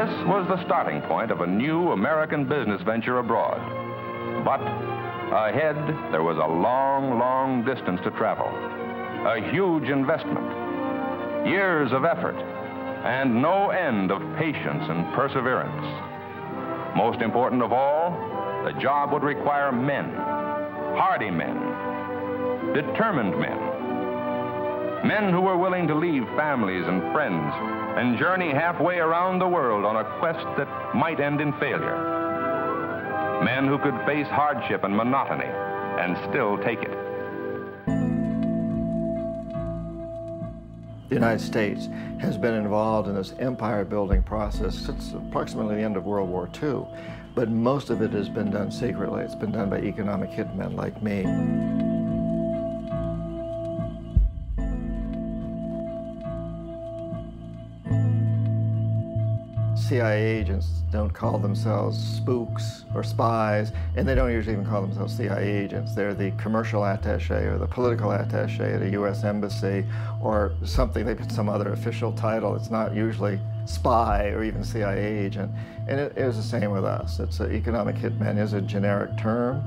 This was the starting point of a new American business venture abroad. But ahead, there was a long, long distance to travel, a huge investment, years of effort, and no end of patience and perseverance. Most important of all, the job would require men, hardy men, determined men, men who were willing to leave families and friends and journey halfway around the world on a quest that might end in failure. Men who could face hardship and monotony and still take it. The United States has been involved in this empire-building process since approximately the end of World War II, but most of it has been done secretly. It's been done by economic hitmen like me. CIA agents don't call themselves spooks or spies, and they don't usually even call themselves CIA agents. They're the commercial attaché or the political attaché at a U.S. embassy or something. They put some other official title. It's not usually spy or even CIA agent. And it was the same with us. It's economic hitman is a generic term,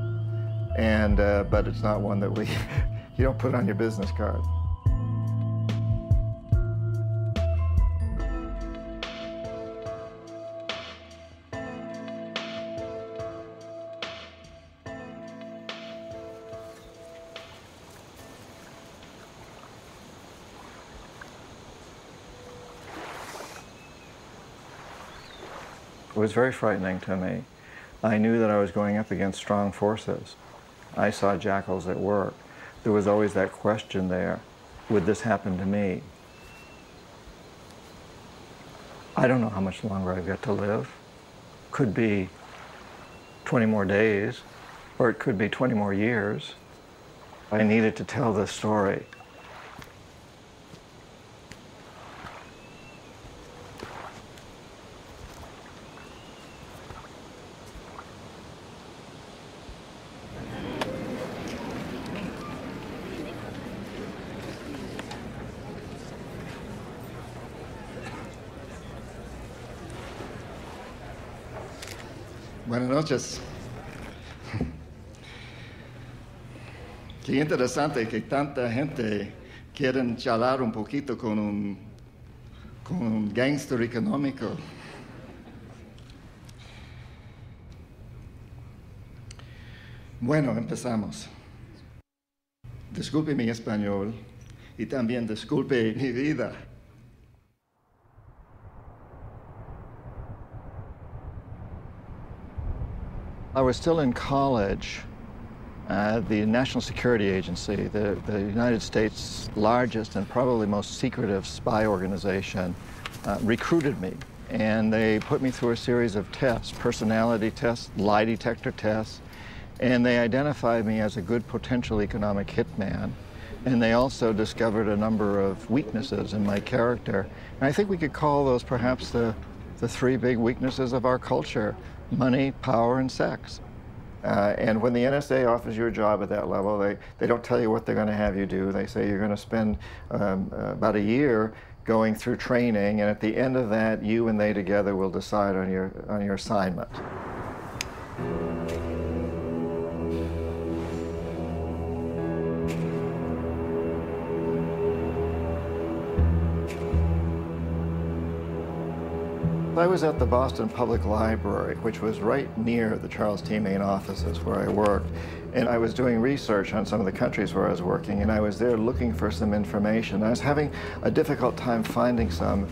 and but it's not one that you don't put on your business card. It was very frightening to me. I knew that I was going up against strong forces. I saw jackals at work. There was always that question there, would this happen to me? I don't know how much longer I've got to live. Could be 20 more days, or it could be 20 more years. I needed to tell this story. Buenas noches. Qué interesante que tanta gente quieren charlar un poquito con un gángster económico. Bueno, empezamos. Disculpe mi español y también disculpe mi vida. I was still in college. The National Security Agency, the United States' largest and probably most secretive spy organization, recruited me. And they put me through a series of tests, personality tests, lie detector tests, and they identified me as a good potential economic hitman. And they also discovered a number of weaknesses in my character. And I think we could call those perhaps the three big weaknesses of our culture: money, power, and sex. And when the NSA offers you a job at that level, they don't tell you what they're going to have you do. They say you're going to spend about a year going through training, and at the end of that, you and they together will decide on your assignment. I was at the Boston Public Library, which was right near the Charles T. Main offices where I worked, and I was doing research on some of the countries where I was working, and I was there looking for some information. I was having a difficult time finding some.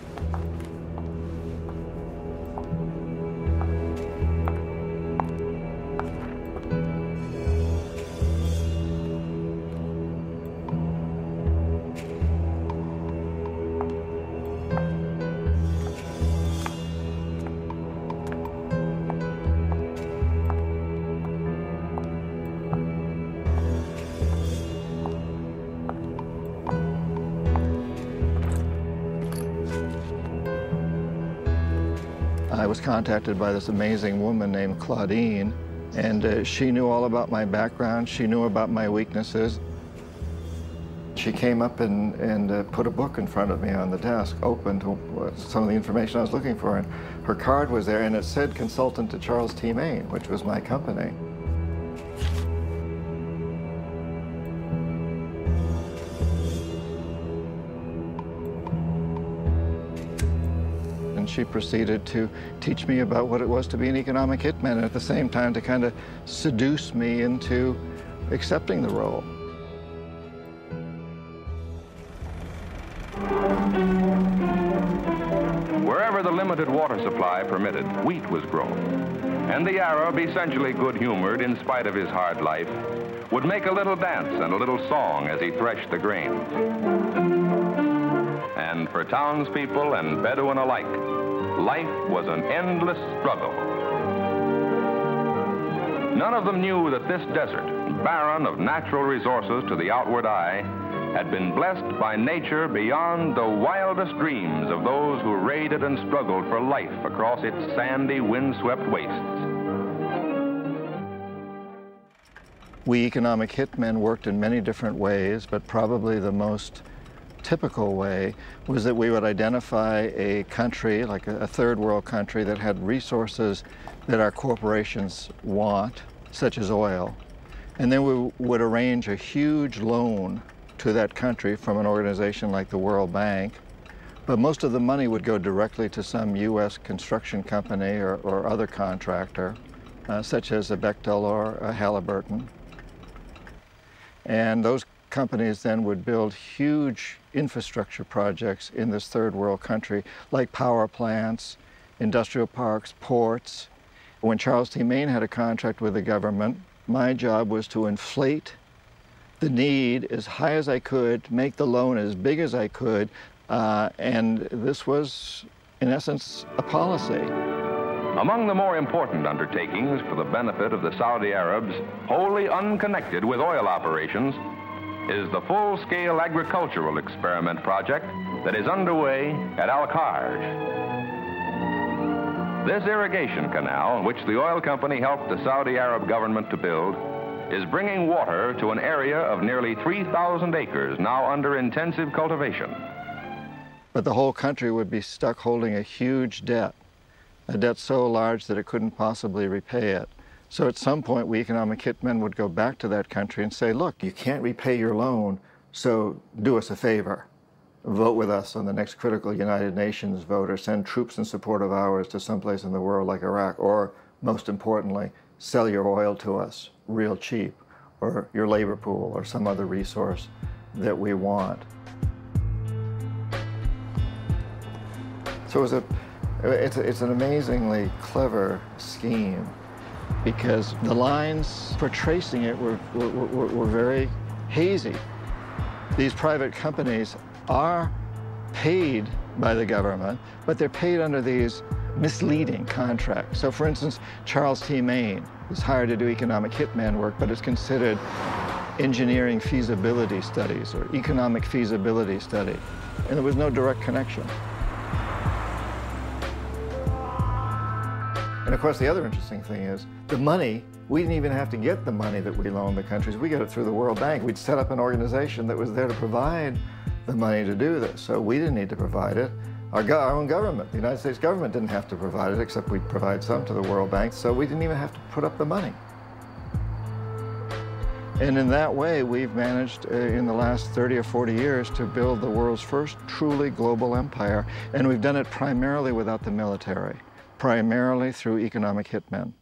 I was contacted by this amazing woman named Claudine, and she knew all about my background. She knew about my weaknesses. She came up and put a book in front of me on the desk, open to some of the information I was looking for, and her card was there, and it said consultant to Charles T. Main, which was my company. And she proceeded to teach me about what it was to be an economic hitman, and at the same time to kind of seduce me into accepting the role. Wherever the limited water supply permitted, wheat was grown. And the Arab, essentially good-humored in spite of his hard life, would make a little dance and a little song as he threshed the grain. And for townspeople and Bedouin alike, life was an endless struggle. None of them knew that this desert, barren of natural resources to the outward eye, had been blessed by nature beyond the wildest dreams of those who raided and struggled for life across its sandy, wind-swept wastes. We economic hitmen worked in many different ways, but probably the most typical way was that we would identify a country, like a third world country, that had resources that our corporations want, such as oil. And then we would arrange a huge loan to that country from an organization like the World Bank. But most of the money would go directly to some U.S. construction company or other contractor, such as a Bechtel or a Halliburton. And those companies then would build huge infrastructure projects in this third world country, like power plants, industrial parks, ports. When Charles T. Main had a contract with the government, my job was to inflate the need as high as I could, make the loan as big as I could, and this was, in essence, a policy. Among the more important undertakings for the benefit of the Saudi Arabs, wholly unconnected with oil operations, is the full-scale agricultural experiment project that is underway at Al-Kharj. This irrigation canal, which the oil company helped the Saudi Arab government to build, is bringing water to an area of nearly 3,000 acres now under intensive cultivation. But the whole country would be stuck holding a huge debt, a debt so large that it couldn't possibly repay it. So at some point, we economic hitmen would go back to that country and say, look, you can't repay your loan, so do us a favor. Vote with us on the next critical United Nations vote, or send troops in support of ours to someplace in the world like Iraq, or most importantly, sell your oil to us real cheap, or your labor pool, or some other resource that we want. So it's an amazingly clever scheme, because the lines for tracing it were very hazy. These private companies are paid by the government, but they're paid under these misleading contracts. So for instance, Charles T. Main is hired to do economic hitman work, but it's considered engineering feasibility studies or economic feasibility study. And there was no direct connection. And of course, the other interesting thing is the money, we didn't even have to get the money that we loaned the countries. We got it through the World Bank. We'd set up an organization that was there to provide the money to do this. So we didn't need to provide it. Our own government, the United States government, didn't have to provide it, except we'd provide some to the World Bank, so we didn't even have to put up the money. And in that way, we've managed in the last 30 or 40 years to build the world's first truly global empire, and we've done it primarily without the military, primarily through economic hitmen.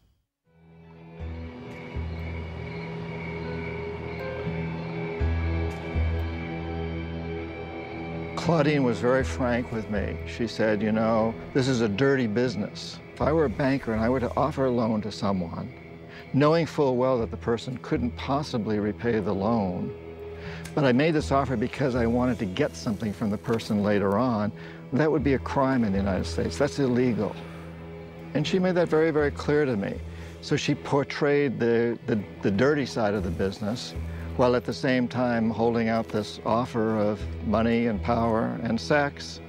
Claudine was very frank with me. She said, you know, this is a dirty business. If I were a banker and I were to offer a loan to someone, knowing full well that the person couldn't possibly repay the loan, but I made this offer because I wanted to get something from the person later on, that would be a crime in the United States. That's illegal. And she made that very, very clear to me. So she portrayed the dirty side of the business, while at the same time holding out this offer of money and power and sex.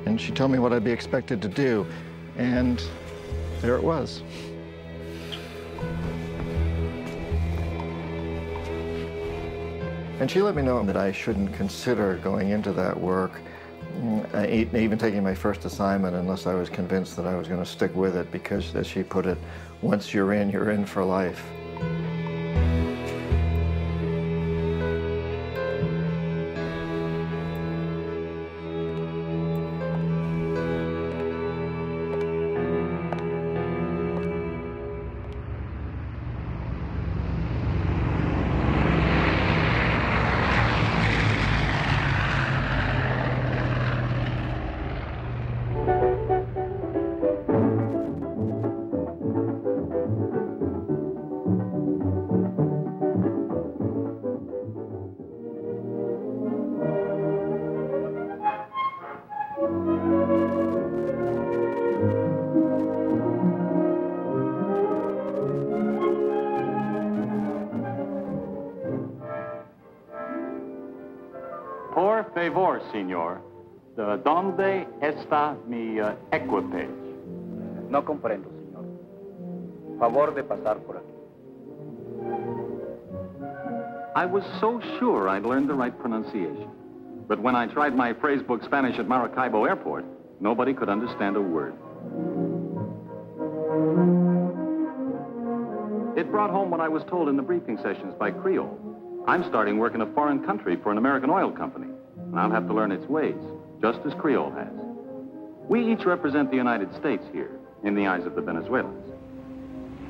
And she told me what I'd be expected to do, and there it was. And she let me know that I shouldn't consider going into that work, even taking my first assignment, unless I was convinced that I was going to stick with it, because, as she put it, once you're in for life. Por favor, señor, ¿dónde está mi equipage? No comprendo, señor. Favor de pasar por aquí. I was so sure I'd learned the right pronunciation. But when I tried my phrasebook Spanish at Maracaibo Airport, nobody could understand a word. It brought home what I was told in the briefing sessions by Creole. I'm starting work in a foreign country for an American oil company, and I'll have to learn its ways, just as Creole has. We each represent the United States here, in the eyes of the Venezuelans.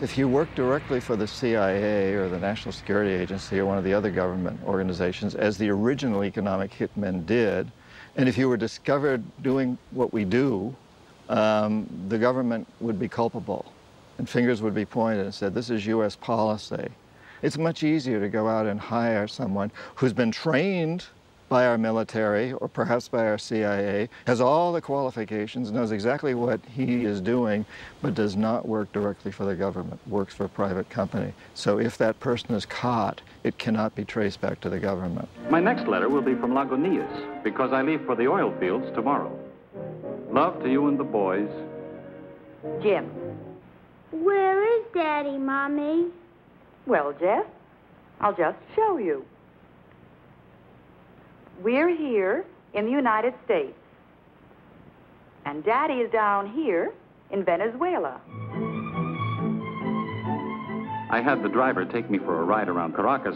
If you work directly for the CIA or the National Security Agency or one of the other government organizations, as the original economic hitmen did, and if you were discovered doing what we do, the government would be culpable, and fingers would be pointed and said, this is U.S. policy. It's much easier to go out and hire someone who's been trained by our military or perhaps by our CIA, has all the qualifications, knows exactly what he is doing, but does not work directly for the government, works for a private company. So if that person is caught, it cannot be traced back to the government. My next letter will be from Lagunitas, because I leave for the oil fields tomorrow. Love to you and the boys. Jim. Where is Daddy, Mommy? Well, Jeff, I'll just show you. We're here in the United States, and Daddy is down here in Venezuela. I had the driver take me for a ride around Caracas.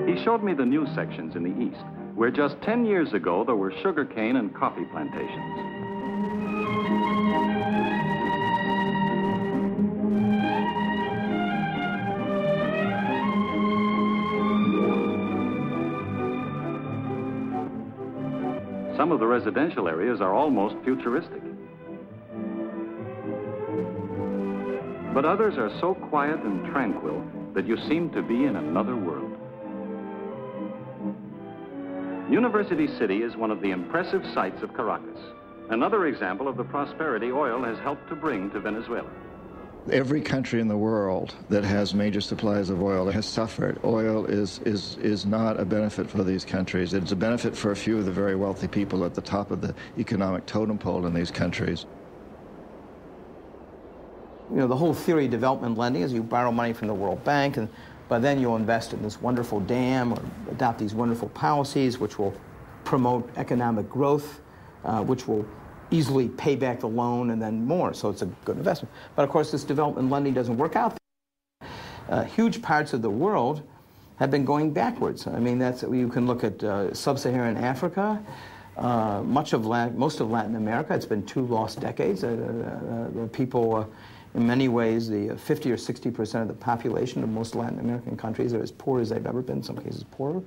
He showed me the news sections in the East, where just 10 years ago there were sugarcane and coffee plantations. Some of the residential areas are almost futuristic. But others are so quiet and tranquil that you seem to be in another world. University City is one of the impressive sights of Caracas, another example of the prosperity oil has helped to bring to Venezuela. Every country in the world that has major supplies of oil has suffered. Oil is not a benefit for these countries. It's a benefit for a few of the very wealthy people at the top of the economic totem pole in these countries. You know, the whole theory of development lending is you borrow money from the World Bank, and by then you'll invest in this wonderful dam or adopt these wonderful policies which will promote economic growth, which will easily pay back the loan and then more, so it's a good investment. But of course, this development lending doesn't work out. Huge parts of the world have been going backwards. I mean, you can look at sub-Saharan Africa, most of Latin America. It's been 2 lost decades. The people, in many ways, the 50 or 60% of the population of most Latin American countries are as poor as they've ever been, in some cases poorer.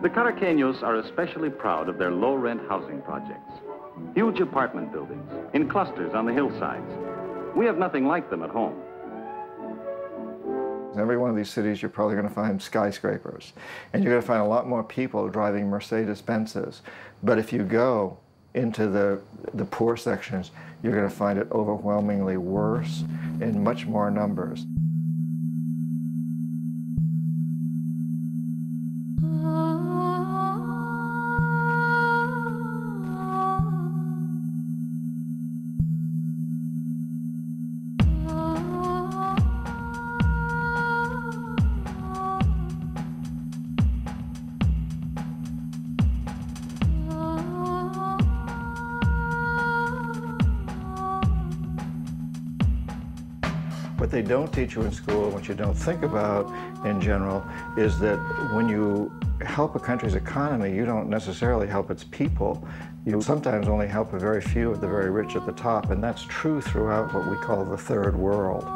The Caraqueños are especially proud of their low-rent housing projects. Huge apartment buildings in clusters on the hillsides. We have nothing like them at home. In every one of these cities, you're probably going to find skyscrapers, and you're going to find a lot more people driving Mercedes-Benzes. But if you go into the poor sections, you're going to find it overwhelmingly worse in much more numbers. What they don't teach you in school, what you don't think about in general, is that when you help a country's economy, you don't necessarily help its people. You sometimes only help a very few of the very rich at the top, and that's true throughout what we call the third world.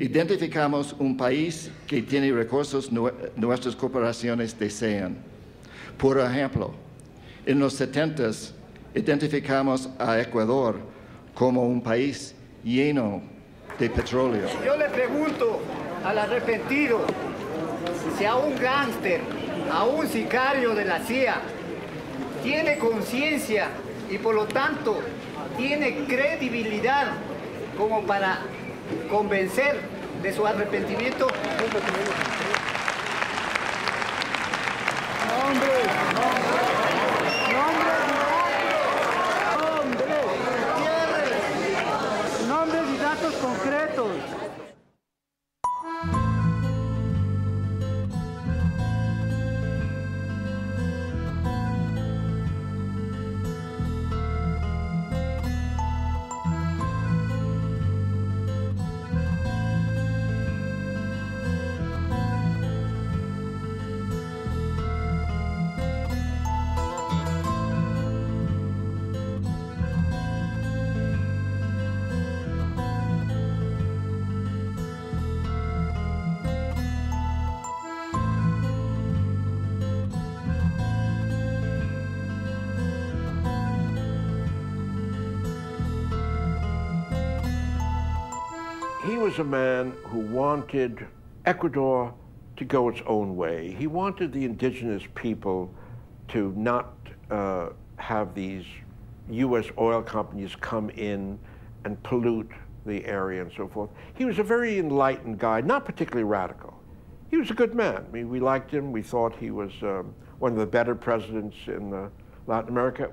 Identificamos un país que tiene recursos nuestras corporaciones desean. Por ejemplo, en los 70s identificamos a Ecuador como un país lleno de petróleo. Yo le pregunto al arrepentido si a un gángster, a un sicario de la CIA, tiene conciencia y por lo tanto tiene credibilidad como para convencer de su arrepentimiento. Nombres y datos concretos. He was a man who wanted Ecuador to go its own way. He wanted the indigenous people to not have these U.S. oil companies come in and pollute the area and so forth. He was a very enlightened guy, not particularly radical. He was a good man. I mean, we liked him. We thought he was one of the better presidents in Latin America.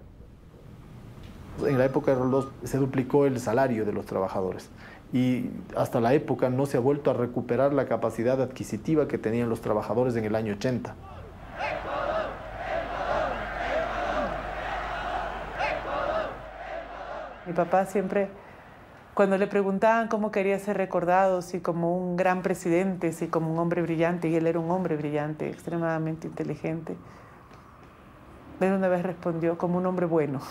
En la época de Roldós se duplicó el salario de los trabajadores y hasta la época no se ha vuelto a recuperar la capacidad adquisitiva que tenían los trabajadores en el año 80. Mi papá siempre, cuando le preguntaban cómo quería ser recordado, si como un gran presidente, si como un hombre brillante, y él era un hombre brillante, extremadamente inteligente, él una vez respondió como un hombre bueno.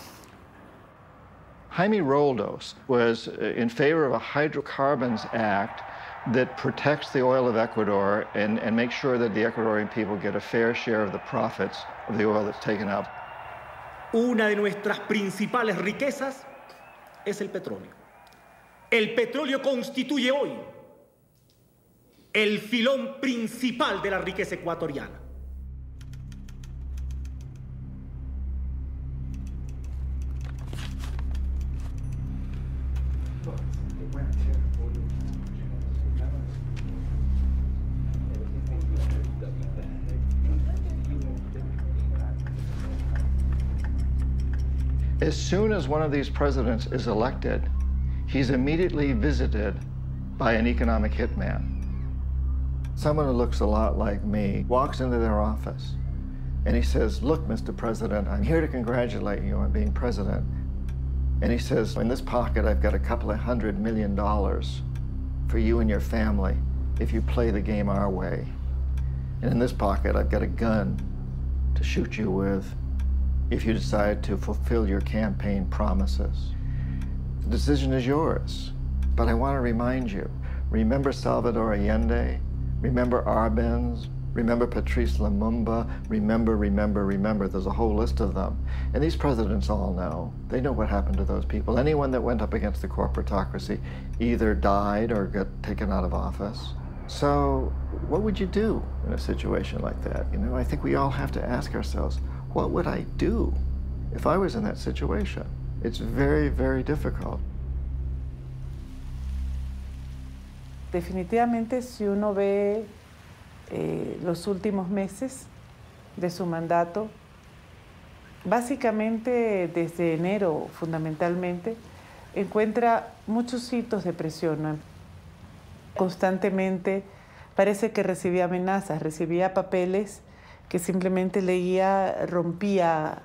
Jaime Roldós was in favor of a Hydrocarbons Act that protects the oil of Ecuador and makes sure that the Ecuadorian people get a fair share of the profits of the oil that's taken up. Una de nuestras principales riquezas es el petróleo. El petróleo constituye hoy el filón principal de la riqueza ecuatoriana. As soon as one of these presidents is elected, he's immediately visited by an economic hitman. Someone who looks a lot like me walks into their office and he says, "Look, Mr. President, I'm here to congratulate you on being president." And he says, "In this pocket, I've got a couple of $100 million for you and your family if you play the game our way. And in this pocket, I've got a gun to shoot you with if you decide to fulfill your campaign promises. The decision is yours, but I want to remind you, remember Salvador Allende, remember Arbenz, remember Patrice Lumumba, remember, there's a whole list of them. And these presidents all know, they know what happened to those people. Anyone that went up against the corporatocracy either died or got taken out of office. So what would you do in a situation like that? You know, I think we all have to ask ourselves, what would I do if I was in that situation? It's very, very difficult. Definitivamente, si uno ve los últimos meses de su mandato, Básicamente, desde enero, fundamentalmente, encuentra muchos hitos de presión, ¿no? Constantemente parece que recibía amenazas, recibía papeles que simplemente leía, rompía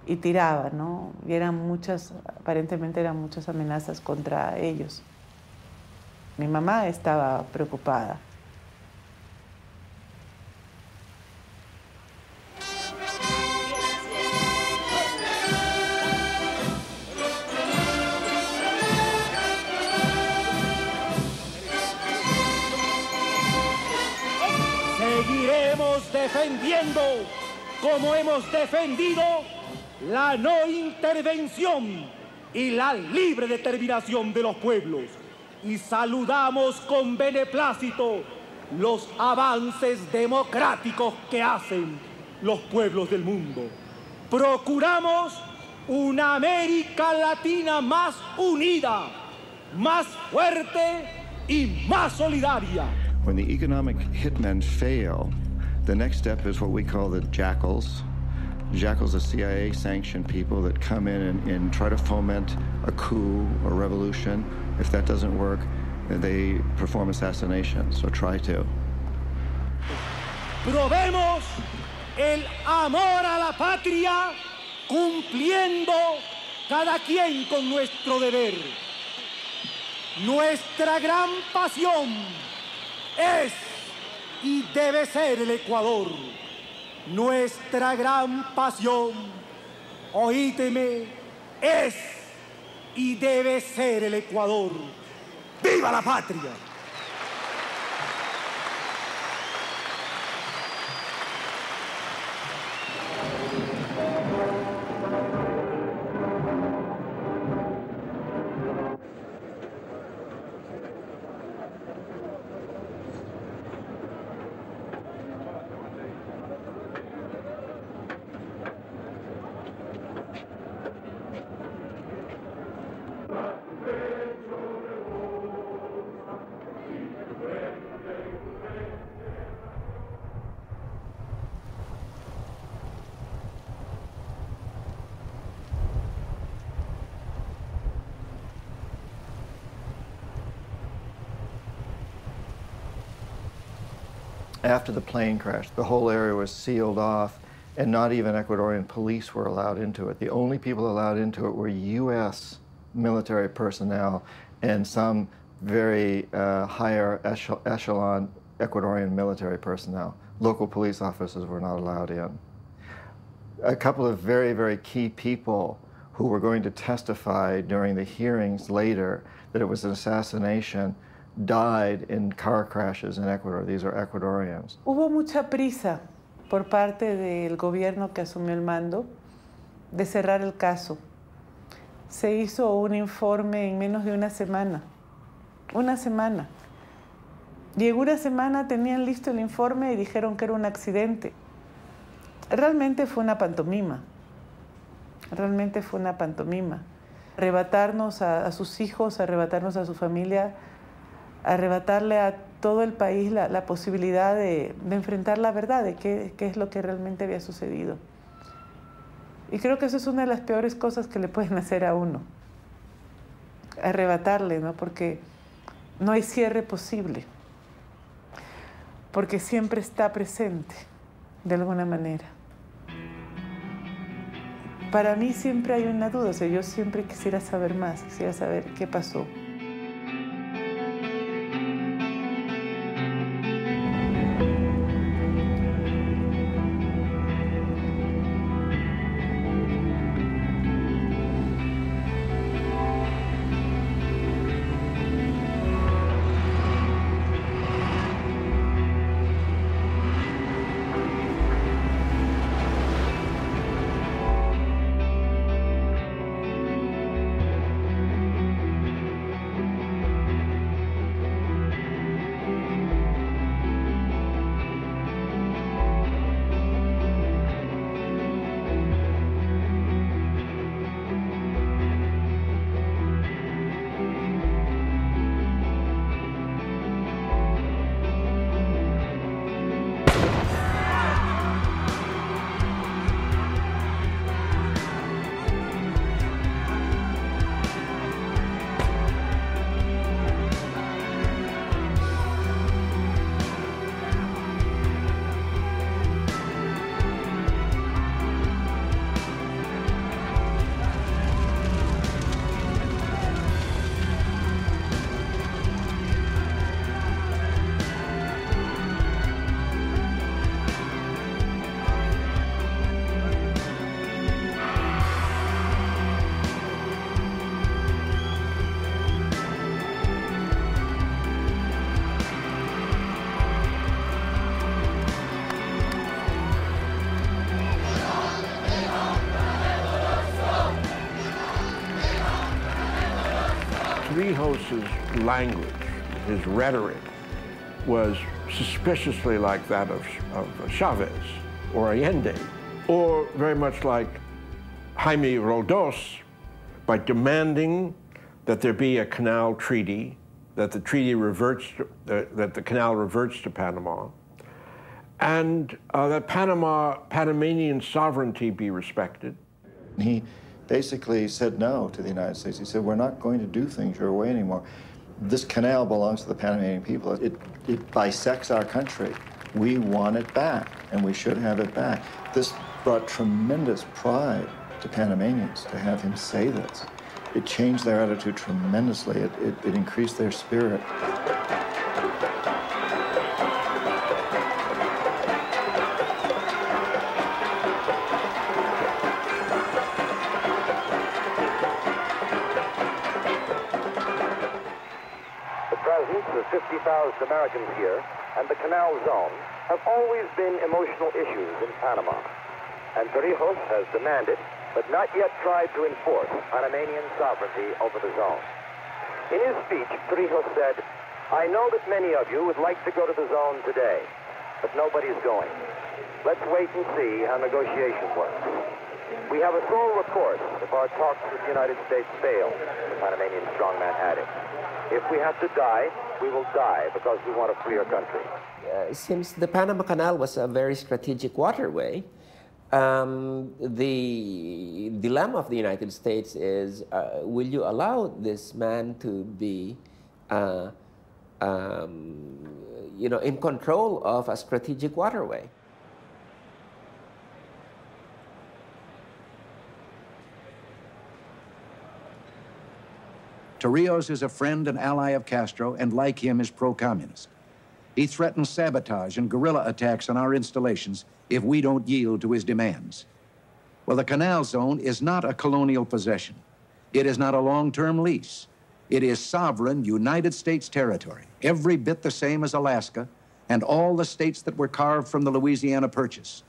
y tiraba, ¿no? Y eran muchas, aparentemente eran muchas amenazas contra ellos. Mi mamá estaba preocupada. Seguiremos defendiendo, como hemos defendido, la no intervención y la libre determinación de los pueblos. Y saludamos con beneplácito los avances democráticos que hacen los pueblos del mundo. Procuramos una América Latina más unida, más fuerte y más solidaria. When the economic hitmen fail, the next step is what we call the jackals. Jackals are CIA-sanctioned people that come in and try to foment a coup or revolution. If that doesn't work, they perform assassinations or try to. Probemos el amor a la patria cumpliendo cada quien con nuestro deber. Nuestra gran pasión es y debe ser el Ecuador. Nuestra gran pasión, oídeme, es y debe ser el Ecuador. ¡Viva la patria! After the plane crash, the whole area was sealed off, and not even Ecuadorian police were allowed into it. The only people allowed into it were U.S. military personnel and some very higher echelon Ecuadorian military personnel. Local police officers were not allowed in. A couple of very, very key people who were going to testify during the hearings later that it was an assassination died in car crashes in Ecuador. These are Ecuadorians. Hubo mucha prisa por parte del gobierno que asumió el mando de cerrar el caso. Se hizo un informe en menos de una semana. Una semana. Y en una semana tenían listo el informe y dijeron que era un accidente. Realmente fue una pantomima. Realmente fue una pantomima. Arrebatarnos a sus hijos, arrebatarnos a su familia, arrebatarle a todo el país la posibilidad de enfrentar la verdad de qué es lo que realmente había sucedido. Y creo que eso es una de las peores cosas que le pueden hacer a uno. Arrebatarle, ¿no? Porque no hay cierre posible. Porque siempre está presente, de alguna manera. Para mí siempre hay una duda, o sea, yo siempre quisiera saber más, quisiera saber qué pasó. Torrijos's language, his rhetoric, was suspiciously like that of Chavez or Allende, or very much like Jaime Roldós, by demanding that there be a canal treaty, that the treaty reverts, that the canal reverts to Panama, and that Panamanian sovereignty be respected. He basically said no to the United States. He said, we're not going to do things your way anymore. This canal belongs to the Panamanian people. It bisects our country. We want it back, and we should have it back. This brought tremendous pride to Panamanians to have him say this. It changed their attitude tremendously. It increased their spirit. The presence of 50,000 Americans here and the Canal Zone have always been emotional issues in Panama. And Torrijos has demanded, but not yet tried to enforce, Panamanian sovereignty over the zone. In his speech, Torrijos said, I know that many of you would like to go to the zone today, but nobody's going. Let's wait and see how negotiation works. We have a sole recourse if our talks with the United States fail, the Panamanian strongman added. If we have to die, we will die because we want a freer country. Since the Panama Canal was a very strategic waterway, the dilemma of the United States is, will you allow this man to be, in control of a strategic waterway? Torrijos is a friend and ally of Castro, and like him is pro-communist. He threatens sabotage and guerrilla attacks on our installations if we don't yield to his demands. Well, the Canal Zone is not a colonial possession. It is not a long-term lease. It is sovereign United States territory, every bit the same as Alaska and all the states that were carved from the Louisiana Purchase.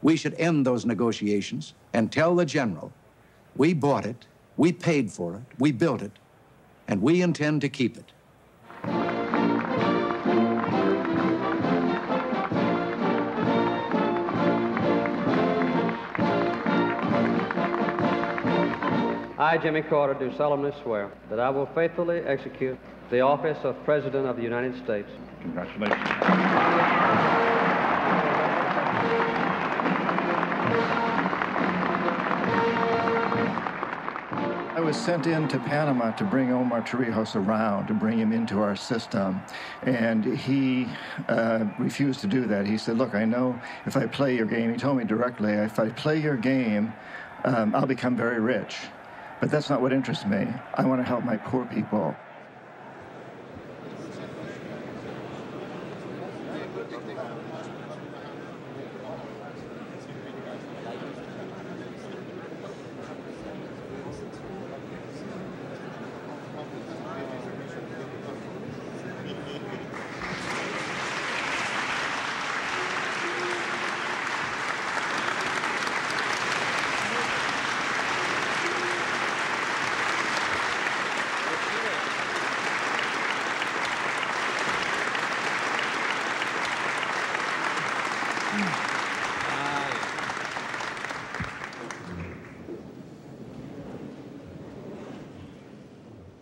We should end those negotiations and tell the general, we bought it, we paid for it, we built it, and we intend to keep it. I, Jimmy Carter, do solemnly swear that I will faithfully execute the office of President of the United States. Congratulations. I was sent into Panama to bring Omar Torrijos around, to bring him into our system. And he refused to do that. He said, look, I know if I play your game, he told me directly, if I play your game, I'll become very rich. But that's not what interests me. I want to help my poor people.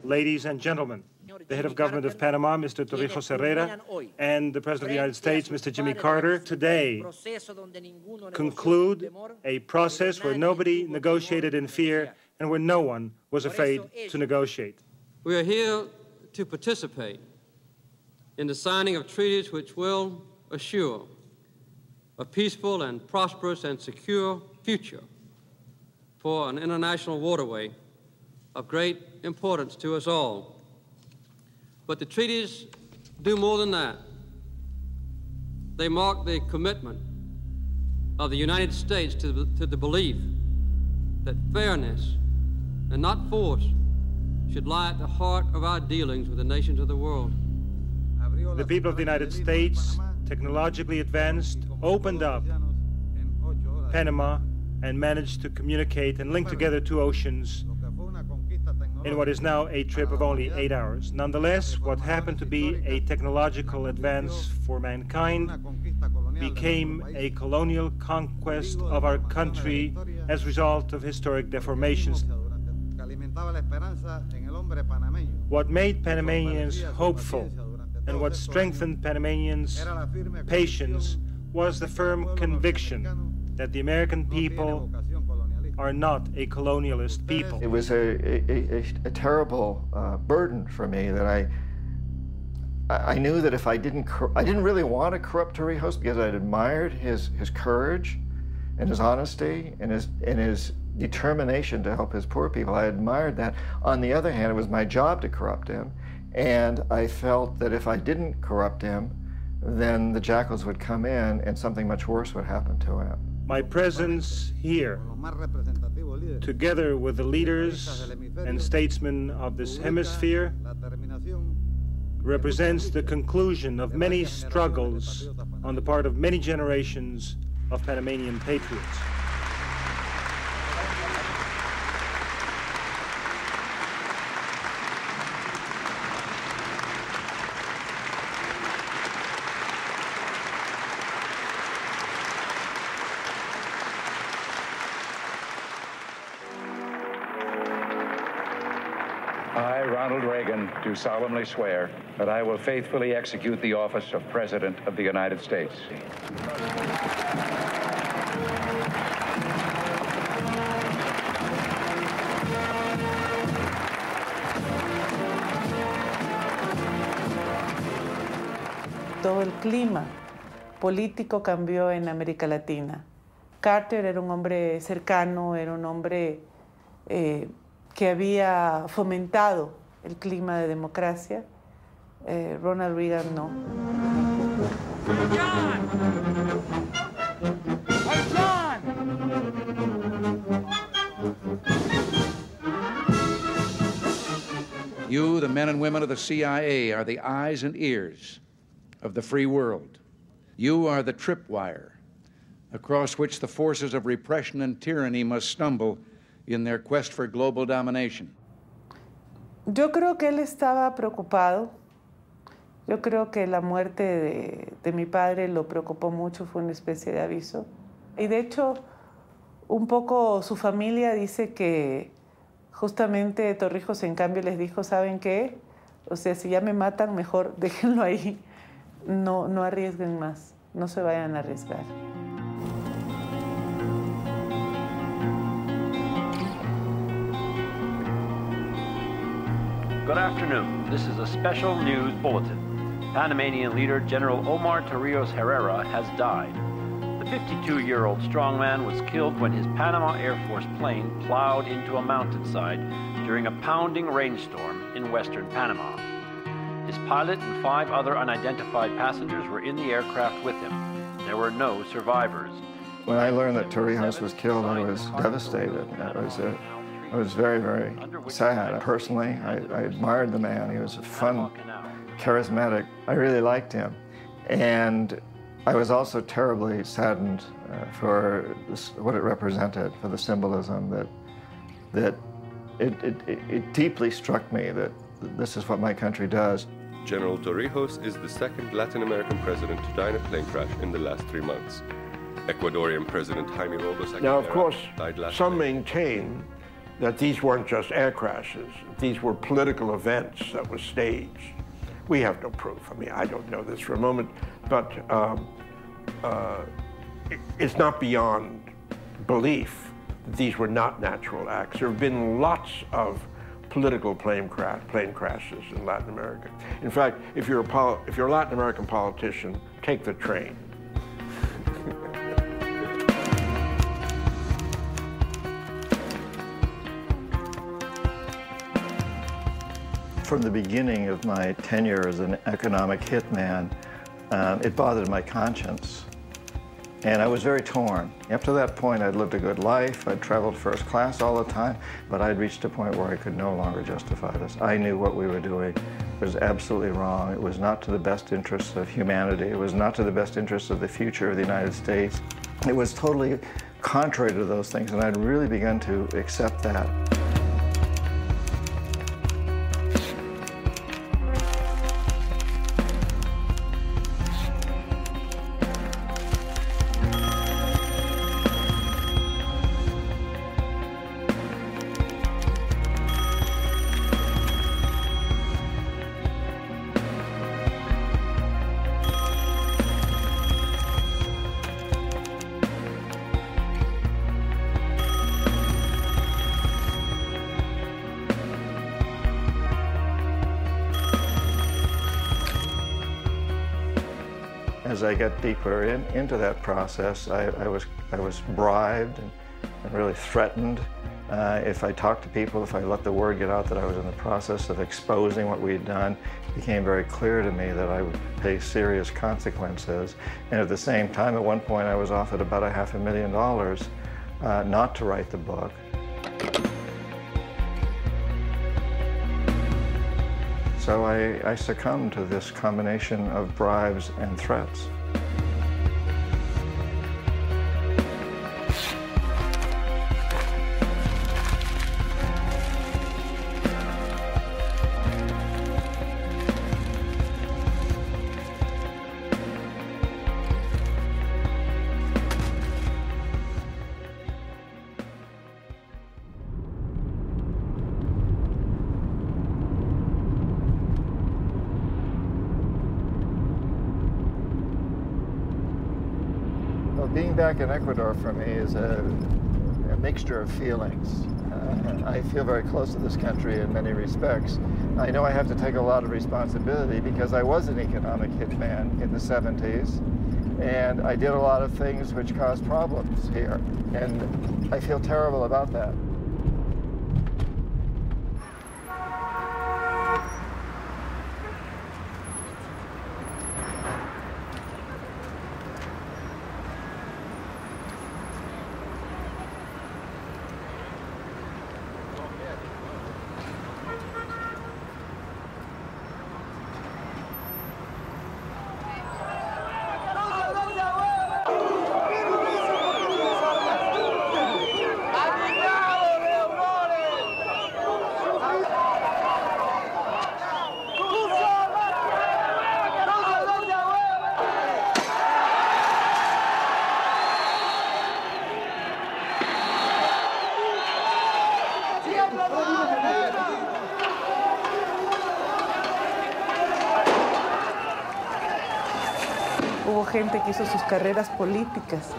Ladies and gentlemen, the head of government of Panama, Mr. Torrijos Herrera, and the President of the United States, Mr. Jimmy Carter, today conclude a process where nobody negotiated in fear and where no one was afraid to negotiate. We are here to participate in the signing of treaties which will assure a peaceful and prosperous and secure future for an international waterway of great importance to us all. But the treaties do more than that. They mark the commitment of the United States to the belief that fairness and not force should lie at the heart of our dealings with the nations of the world. The people of the United States, technologically advanced, opened up Panama and managed to communicate and link together two oceans in what is now a trip of only 8 hours. Nonetheless, what happened to be a technological advance for mankind became a colonial conquest of our country as a result of historic deformations. What made Panamanians hopeful and what strengthened Panamanians' patience was the firm conviction that the American people are not a colonialist people. It was a terrible burden for me that I knew that if I didn't really want to corrupt Torrijos because I admired his courage and his honesty and his determination to help his poor people. I admired that. On the other hand, it was my job to corrupt him, and I felt that if I didn't corrupt him, then the jackals would come in and something much worse would happen to him. My presence here, together with the leaders and statesmen of this hemisphere, represents the conclusion of many struggles on the part of many generations of Panamanian patriots. Do solemnly swear that I will faithfully execute the office of President of the United States. Todo el clima político cambió en América Latina. Carter era un hombre cercano, era un hombre que había fomentado el clima de democracia. Ronald Reagan no. John! Oh, John! You, the men and women of the CIA, are the eyes and ears of the free world. You are the tripwire across which the forces of repression and tyranny must stumble in their quest for global domination. Yo creo que él estaba preocupado. Yo creo que la muerte de mi padre lo preocupó mucho, fue una especie de aviso. Y de hecho, un poco su familia dice que justamente Torrijos en cambio les dijo, ¿saben qué? O sea, si ya me matan, mejor déjenlo ahí. No arriesguen más, no se vayan a arriesgar. Good afternoon. This is a special news bulletin. Panamanian leader General Omar Torrijos Herrera has died. The 52-year-old strongman was killed when his Panama Air Force plane plowed into a mountainside during a pounding rainstorm in western Panama. His pilot and 5 other unidentified passengers were in the aircraft with him. There were no survivors. When I learned that Torrijos was killed, I was devastated. I was very, very sad. Personally, I admired the man. He was fun, charismatic. I really liked him. And I was also terribly saddened for what it represented, for the symbolism that it deeply struck me that this is what my country does. General Torrijos is the second Latin American president to die in a plane crash in the last 3 months. Ecuadorian President Jaime Robles. Now, of course, some maintain that these weren't just air crashes. These were political events that were staged. We have no proof. I mean, I don't know this for a moment, but it's not beyond belief that these were not natural acts. There have been lots of political plane crashes in Latin America. In fact, if you're a Latin American politician, take the train. From the beginning of my tenure as an economic hitman, it bothered my conscience. And I was very torn. Up to that point, I'd lived a good life. I'd traveled first class all the time, but I'd reached a point where I could no longer justify this. I knew what we were doing was absolutely wrong. It was not to the best interests of humanity. It was not to the best interests of the future of the United States. It was totally contrary to those things, and I'd really begun to accept that. as I get deeper into that process, I was bribed and really threatened. If I talked to people, if I let the word get out that I was in the process of exposing what we had done, it became very clear to me that I would pay serious consequences. And at the same time, at one point, I was offered about $500,000 not to write the book. So I succumbed to this combination of bribes and threats. Being back in Ecuador for me is a mixture of feelings. I feel very close to this country in many respects. I know I have to take a lot of responsibility because I was an economic hitman in the 70s, and I did a lot of things which caused problems here, and I feel terrible about that. Hubo gente que hizo sus carreras políticas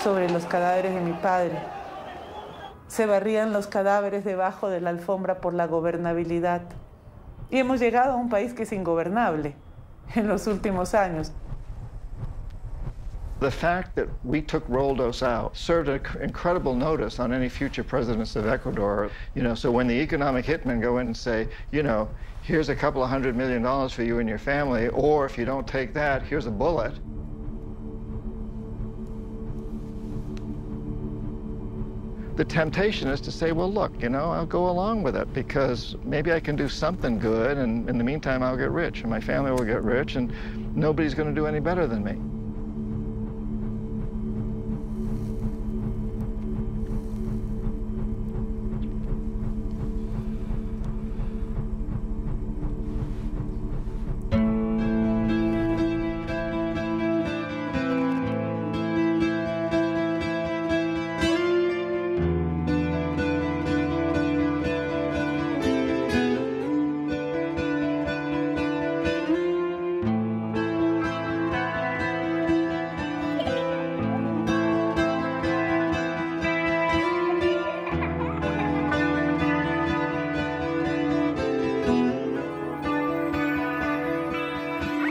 sobre los cadáveres de mi padre. Se barrían los cadáveres debajo de la alfombra por la gobernabilidad. Y hemos llegado a un país que es ingobernable en los últimos años. The fact that we took Roldos out served an incredible notice on any future presidents of Ecuador. You know, so when the economic hitmen go in and say, you know, here's a couple of $100 million for you and your family, or if you don't take that, here's a bullet. The temptation is to say, well, look, you know, I'll go along with it because maybe I can do something good, and in the meantime, I'll get rich, and my family will get rich, and nobody's going to do any better than me.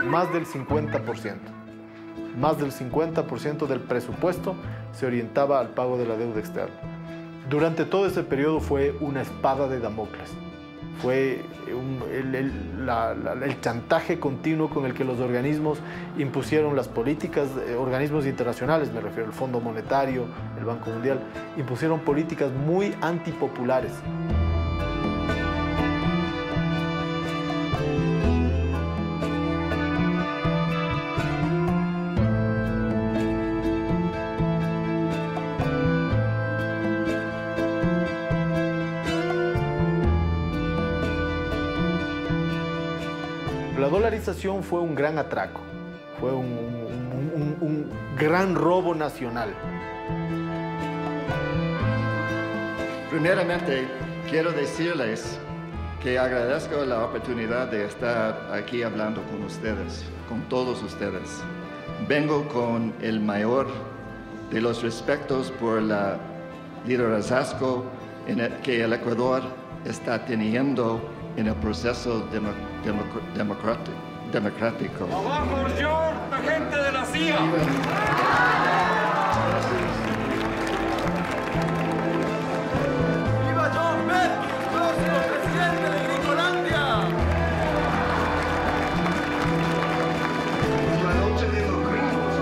Más del 50%. Más del 50% del presupuesto se orientaba al pago de la deuda externa. Durante todo ese periodo fue una espada de Damocles. Fue el chantaje continuo con el que los organismos impusieron las políticas, organismos internacionales, me refiero al Fondo Monetario, el Banco Mundial, impusieron políticas muy antipopulares. La dolarización fue un gran atraco, fue un gran robo nacional. Primeramente, quiero decirles que agradezco la oportunidad de estar aquí hablando con ustedes, con todos ustedes. Vengo con el mayor de los respetos por el liderazgo que el Ecuador está teniendo en el proceso democrático. ¡Abajo yo, agente de la CIA! ¡Viva John Pérkins, próximo presidente de Gringolandia! La noche de los gringos,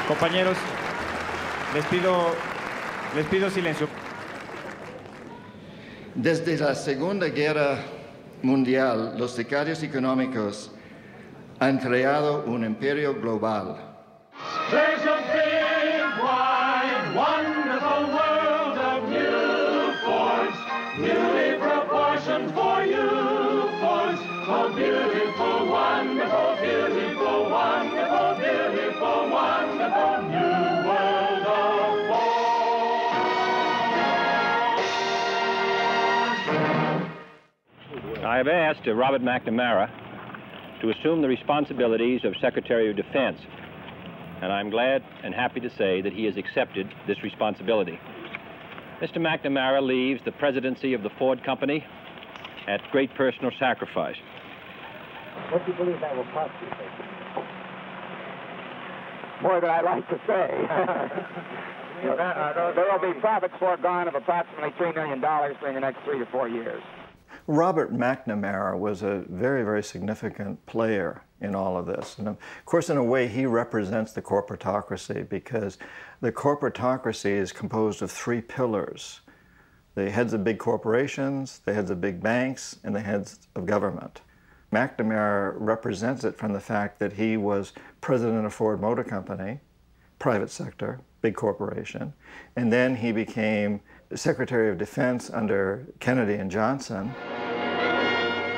Compañeros, les pido silencio. Desde la Segunda Guerra Mundial, los sicarios económicos han creado un imperio global. There's a big, wide, wonderful world of new forms, newly proportioned for you forms. Oh, beautiful, wonderful, beautiful, wonderful, beautiful, wonderful new world of forms. I have asked Robert McNamara to assume the responsibilities of Secretary of Defense, and I'm glad and happy to say that he has accepted this responsibility. Mr. McNamara leaves the presidency of the Ford Company at great personal sacrifice. What do you believe that will cost you? More than I'd like to say. There will be profits foregone of approximately $3 million during the next 3 to 4 years. Robert McNamara was a very, very significant player in all of this. And of course, in a way, he represents the corporatocracy, because the corporatocracy is composed of 3 pillars: the heads of big corporations, the heads of big banks, and the heads of government. McNamara represents it from the fact that he was president of Ford Motor Company, private sector, big corporation, and then he became Secretary of Defense under Kennedy and Johnson.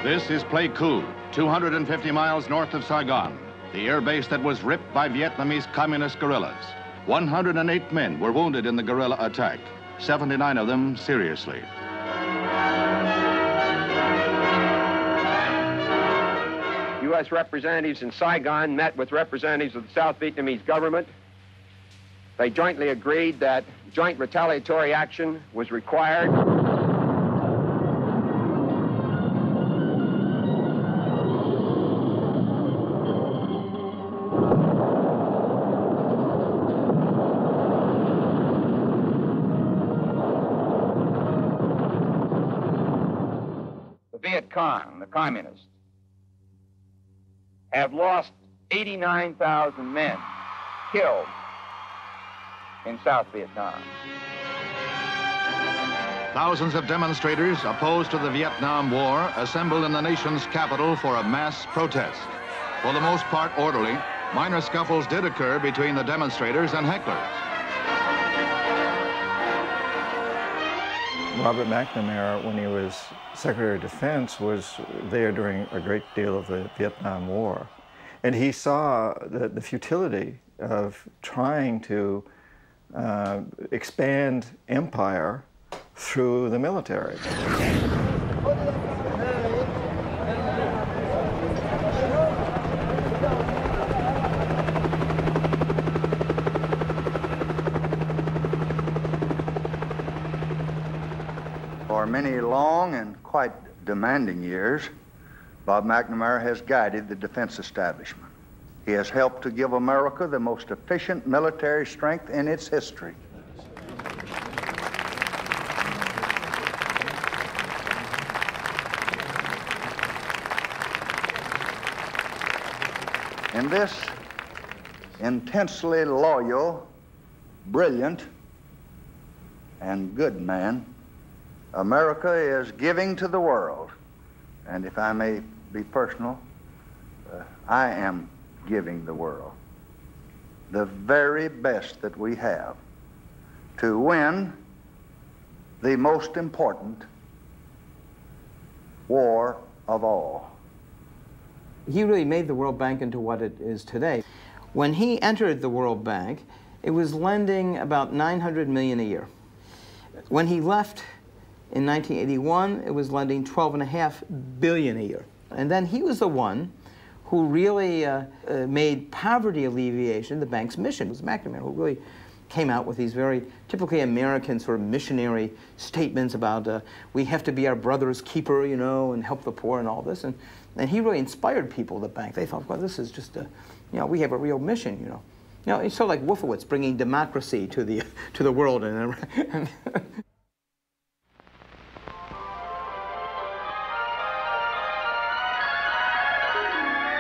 This is Pleiku, 250 miles north of Saigon, the air base that was ripped by Vietnamese communist guerrillas. 108 men were wounded in the guerrilla attack, 79 of them seriously. U.S. representatives in Saigon met with representatives of the South Vietnamese government. They jointly agreed that joint retaliatory action was required. The Viet Cong, the communists, have lost 89,000 men killed in South Vietnam. Thousands of demonstrators opposed to the Vietnam War assembled in the nation's capital for a mass protest. For the most part orderly, minor scuffles did occur between the demonstrators and hecklers. Robert McNamara, when he was Secretary of Defense, was there during a great deal of the Vietnam War. And he saw the futility of trying to expand empire through the military. For many long and quite demanding years, Bob McNamara has guided the defense establishment. He has helped to give America the most efficient military strength in its history. In this intensely loyal, brilliant, and good man, America is giving to the world, and if I may be personal, I am giving the world the very best that we have to win the most important war of all. He really made the World Bank into what it is today. When he entered the World Bank, it was lending about $900 million a year. When he left in 1981, it was lending $12.5 billion a year. And then he was the one who who really made poverty alleviation the bank's mission. It was McNamara who really came out with these very typically American sort of missionary statements about we have to be our brother's keeper, you know, and help the poor and all this. And he really inspired people at the bank. They thought, well, this is just a, you know, we have a real mission, you know. You know, it's sort of like Wolfowitz bringing democracy to the world. And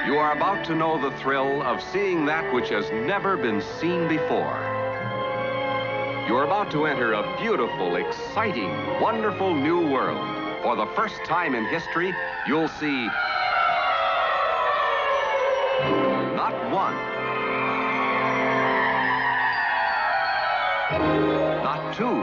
You are about to know the thrill of seeing that which has never been seen before. You are about to enter a beautiful, exciting, wonderful new world. For the first time in history, you'll see not one, not two,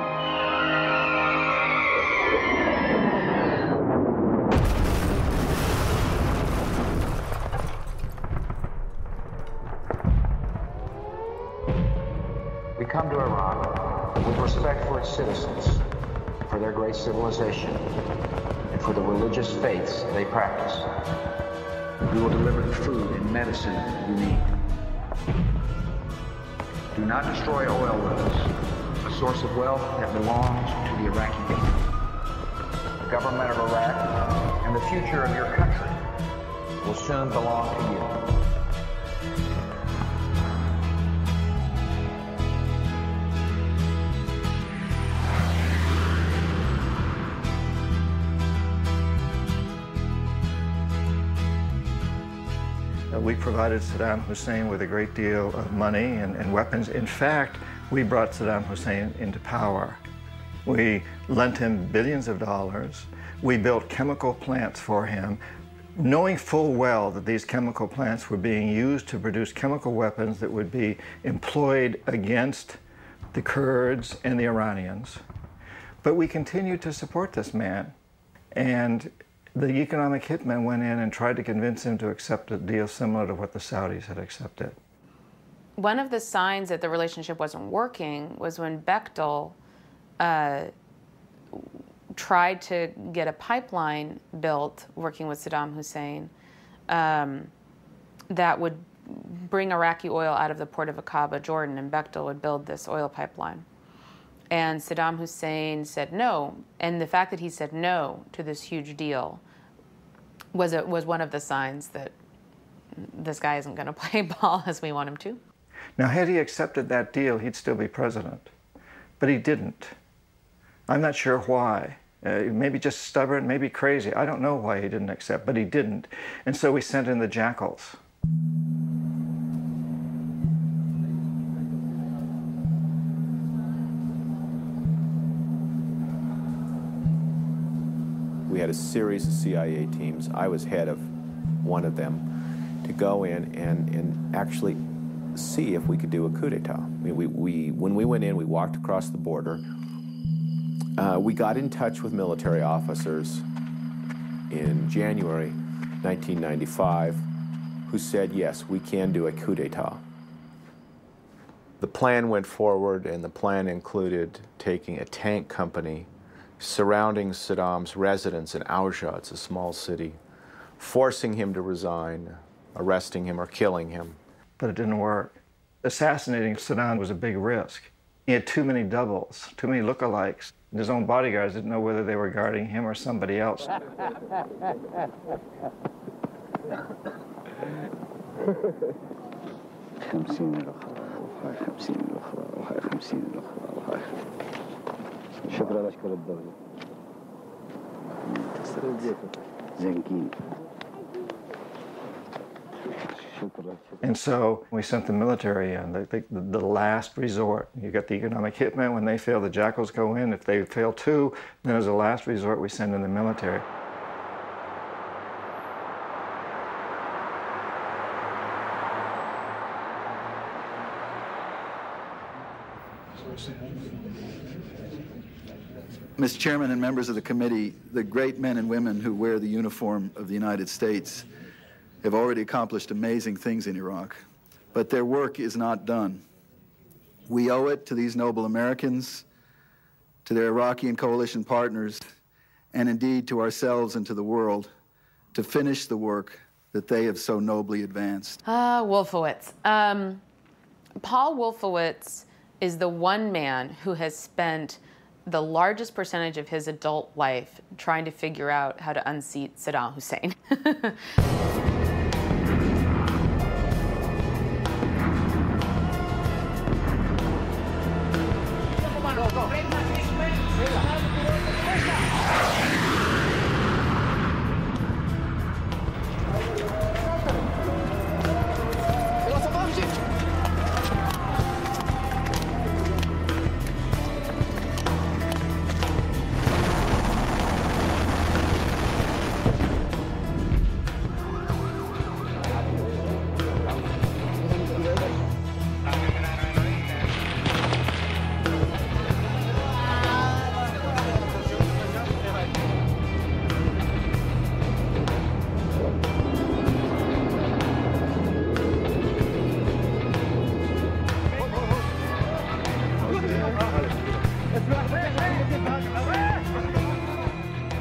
we come to Iraq with respect for its citizens, for their great civilization, and for the religious faiths they practice. We will deliver the food and medicine you need. Do not destroy oil wells, a source of wealth that belongs to the Iraqi people. The government of Iraq and the future of your country will soon belong to you. We provided Saddam Hussein with a great deal of money and weapons. In fact, we brought Saddam Hussein into power. We lent him billions of dollars. We built chemical plants for him, knowing full well that these chemical plants were being used to produce chemical weapons that would be employed against the Kurds and the Iranians. But we continued to support this man. And the economic hitman went in and tried to convince him to accept a deal similar to what the Saudis had accepted. One of the signs that the relationship wasn't working was when Bechtel tried to get a pipeline built, working with Saddam Hussein, that would bring Iraqi oil out of the port of Aqaba, Jordan, and Bechtel would build this oil pipeline. And Saddam Hussein said no, and the fact that he said no to this huge deal was one of the signs that this guy isn't going to play ball as we want him to. Now, had he accepted that deal, he'd still be president, but he didn't. I'm not sure why. Maybe just stubborn, maybe crazy. I don't know why he didn't accept, but he didn't. And so we sent in the jackals. We had a series of CIA teams. I was head of one of them to go in and actually see if we could do a coup d'etat. When we went in, we walked across the border. We got in touch with military officers in January 1995 who said, yes, we can do a coup d'etat. The plan went forward, and the plan included taking a tank company, surrounding Saddam's residence in Aujah, it's a small city, forcing him to resign, arresting him or killing him. But it didn't work. Assassinating Saddam was a big risk. He had too many doubles, too many lookalikes. His own bodyguards didn't know whether they were guarding him or somebody else. And so we sent the military in, the last resort. You got the economic hitmen. When they fail, the jackals go in. If they fail too, then as a last resort, we send in the military. Mr. Chairman and members of the committee, the great men and women who wear the uniform of the United States have already accomplished amazing things in Iraq, but their work is not done. We owe it to these noble Americans, to their Iraqi and coalition partners, and indeed to ourselves and to the world, to finish the work that they have so nobly advanced. Wolfowitz. Paul Wolfowitz is the one man who has spent the largest percentage of his adult life trying to figure out how to unseat Saddam Hussein.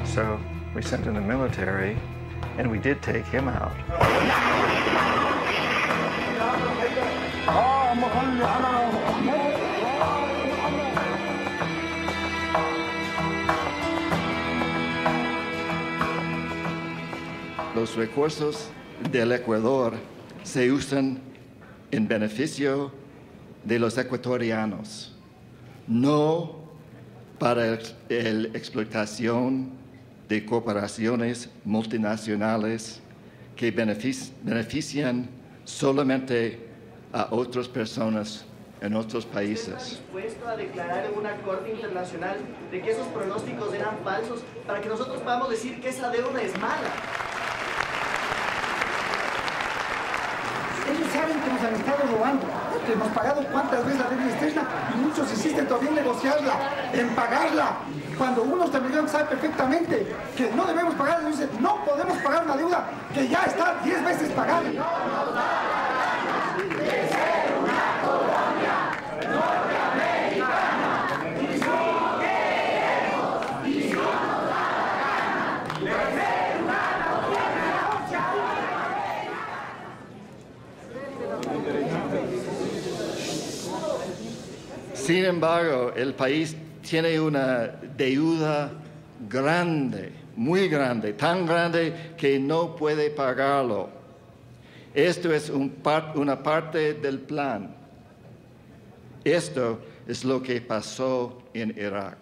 So we sent in the military, and we did take him out. Los recursos del Ecuador se usan en beneficio de los ecuatorianos, no para la explotación de corporaciones multinacionales que benefician solamente a otras personas en otros países. Dispuesto a declarar en una corte internacional de que esos pronósticos eran falsos para que nosotros podamos decir que esa deuda es mala. Ellos saben que nos han estado robando, que hemos pagado cuántas veces la deuda externa y muchos insisten todavía en negociarla, en pagarla. Cuando uno también sabe perfectamente que no debemos pagar, dicen, no podemos pagar una deuda que ya está 10 veces pagada. Sin embargo, el país tiene una deuda grande, muy grande, tan grande que no puede pagarlo. Esto es una parte del plan. Esto es lo que pasó en Irak.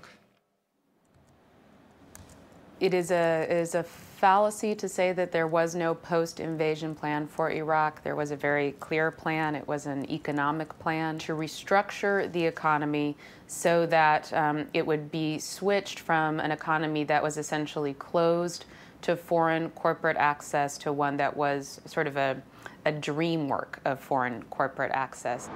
It is a fallacy to say that there was no post-invasion plan for Iraq. There was a very clear plan. It was an economic plan to restructure the economy so that it would be switched from an economy that was essentially closed to foreign corporate access to one that was sort of a dream work of foreign corporate access.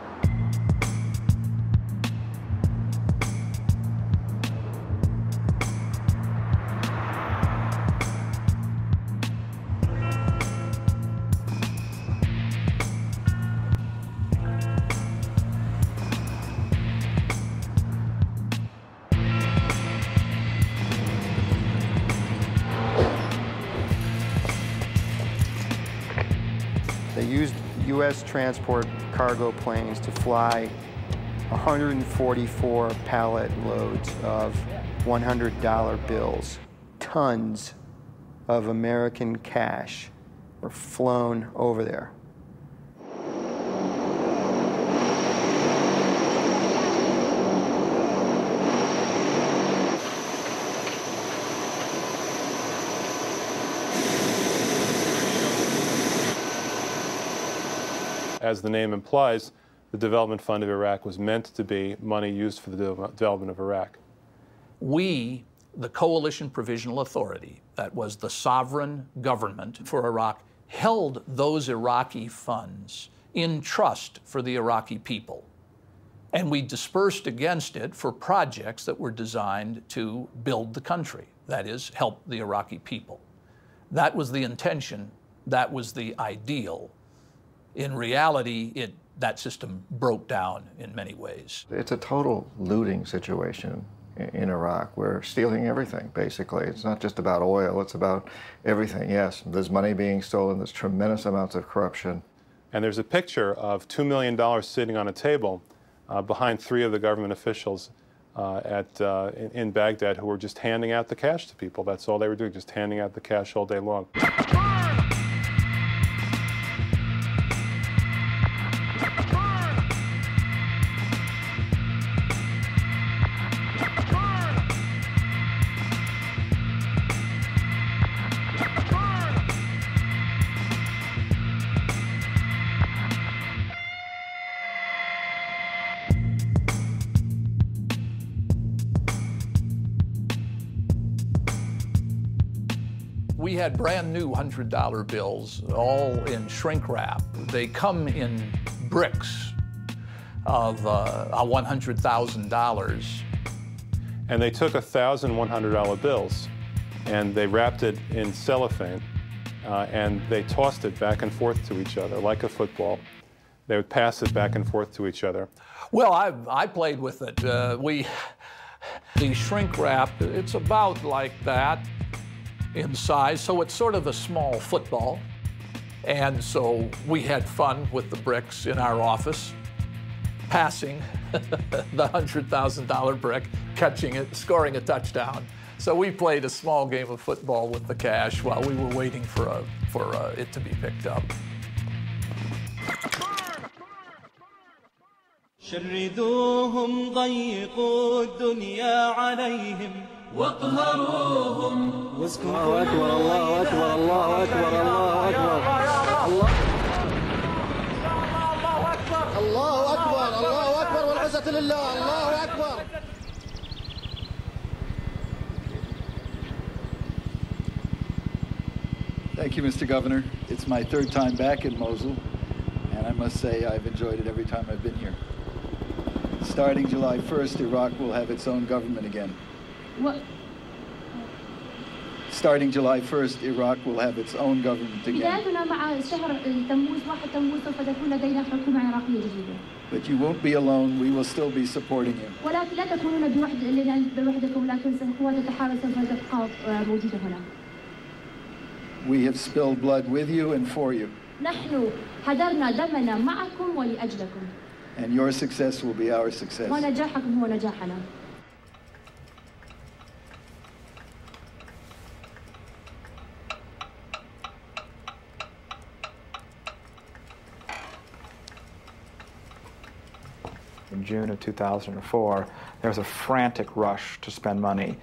They used U.S. transport cargo planes to fly 144 pallet loads of $100 bills. Tons of American cash were flown over there. As the name implies, the Development Fund of Iraq was meant to be money used for the development of Iraq. We, the Coalition Provisional Authority, that was the sovereign government for Iraq, held those Iraqi funds in trust for the Iraqi people. And we dispersed against it for projects that were designed to build the country, that is, help the Iraqi people. That was the intention, that was the ideal. In reality, that system broke down in many ways. It's a total looting situation. in Iraq. We're stealing everything, basically. It's not just about oil, it's about everything. Yes, there's money being stolen, there's tremendous amounts of corruption. And there's a picture of $2 million sitting on a table behind 3 of the government officials in Baghdad who were just handing out the cash to people. That's all they were doing, just handing out the cash all day long. We had brand new $100 bills, all in shrink wrap. They come in bricks of $100,000. And they took 1,000 $100 bills and they wrapped it in cellophane and they tossed it back and forth to each other like a football. They would pass it back and forth to each other. Well, I played with it. The shrink wrap, it's about like that in size, so it's sort of a small football. And so we had fun with the bricks in our office, passing the $100,000 brick, catching it, scoring a touchdown. So we played a small game of football with the cash while we were waiting for it to be picked up. شردوهم ضيقوا الدنيا عليهم واقهروهم الله أكبر الله أكبر الله أكبر الله أكبر الله أكبر الله أكبر والعزة لله الله أكبر. Thank you, Mr. Governor. It's my 3rd time back in Mosul, and I must say I've enjoyed it every time I've been here. Starting July 1st, Iraq will have its own government again. What? Starting July 1st, Iraq will have its own government again. بدايتنا مع شهر تموز 1 تموز سوف تكون لدينا حكومة عراقية جديدة. But you won't be alone. We will still be supporting you. ولكن لا تكونون بوحدكم، لكن قوات التحالف سوف تبقى موجودة هنا. We have spilled blood with you and for you. نحن هدرنا دمنا معكم ولأجلكم. And your success will be our success. ونجاحكم هو نجاحنا. In June of 2004, there was a frantic rush to spend money.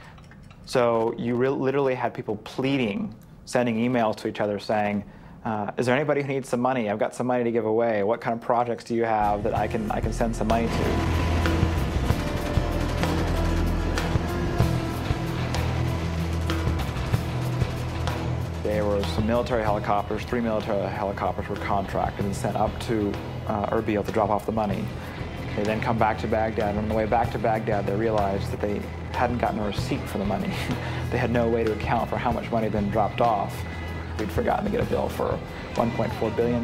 So you literally had people pleading, sending emails to each other saying, is there anybody who needs some money? I've got some money to give away. What kind of projects do you have that I can send some money to? There were some military helicopters, 3 military helicopters were contracted and sent up to Erbil to drop off the money. They then come back to Baghdad, and on the way back to Baghdad, they realized that they hadn't gotten a receipt for the money. They had no way to account for how much money had been dropped off. We'd forgotten to get a bill for $1.4 billion.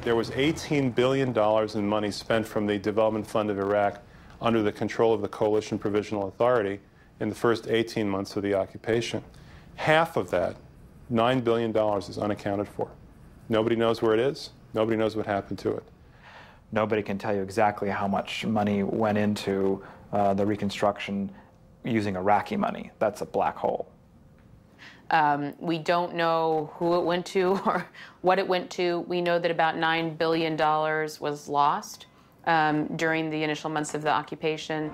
There was $18 billion in money spent from the Development Fund of Iraq under the control of the Coalition Provisional Authority in the first 18 months of the occupation. Half of that, $9 billion, is unaccounted for. Nobody knows where it is. Nobody knows what happened to it. Nobody can tell you exactly how much money went into the reconstruction using Iraqi money. That's a black hole. We don't know who it went to or what it went to. We know that about $9 billion was lost during the initial months of the occupation.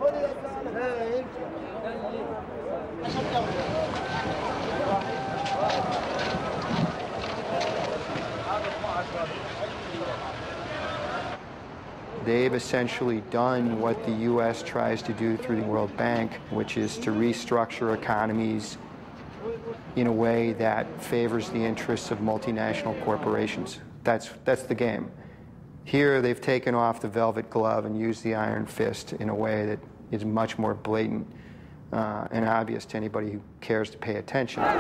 They've essentially done what the U.S. tries to do through the World Bank, which is to restructure economies in a way that favors the interests of multinational corporations. That's the game. Here, they've taken off the velvet glove and used the iron fist in a way that is much more blatant and obvious to anybody who cares to pay attention. Are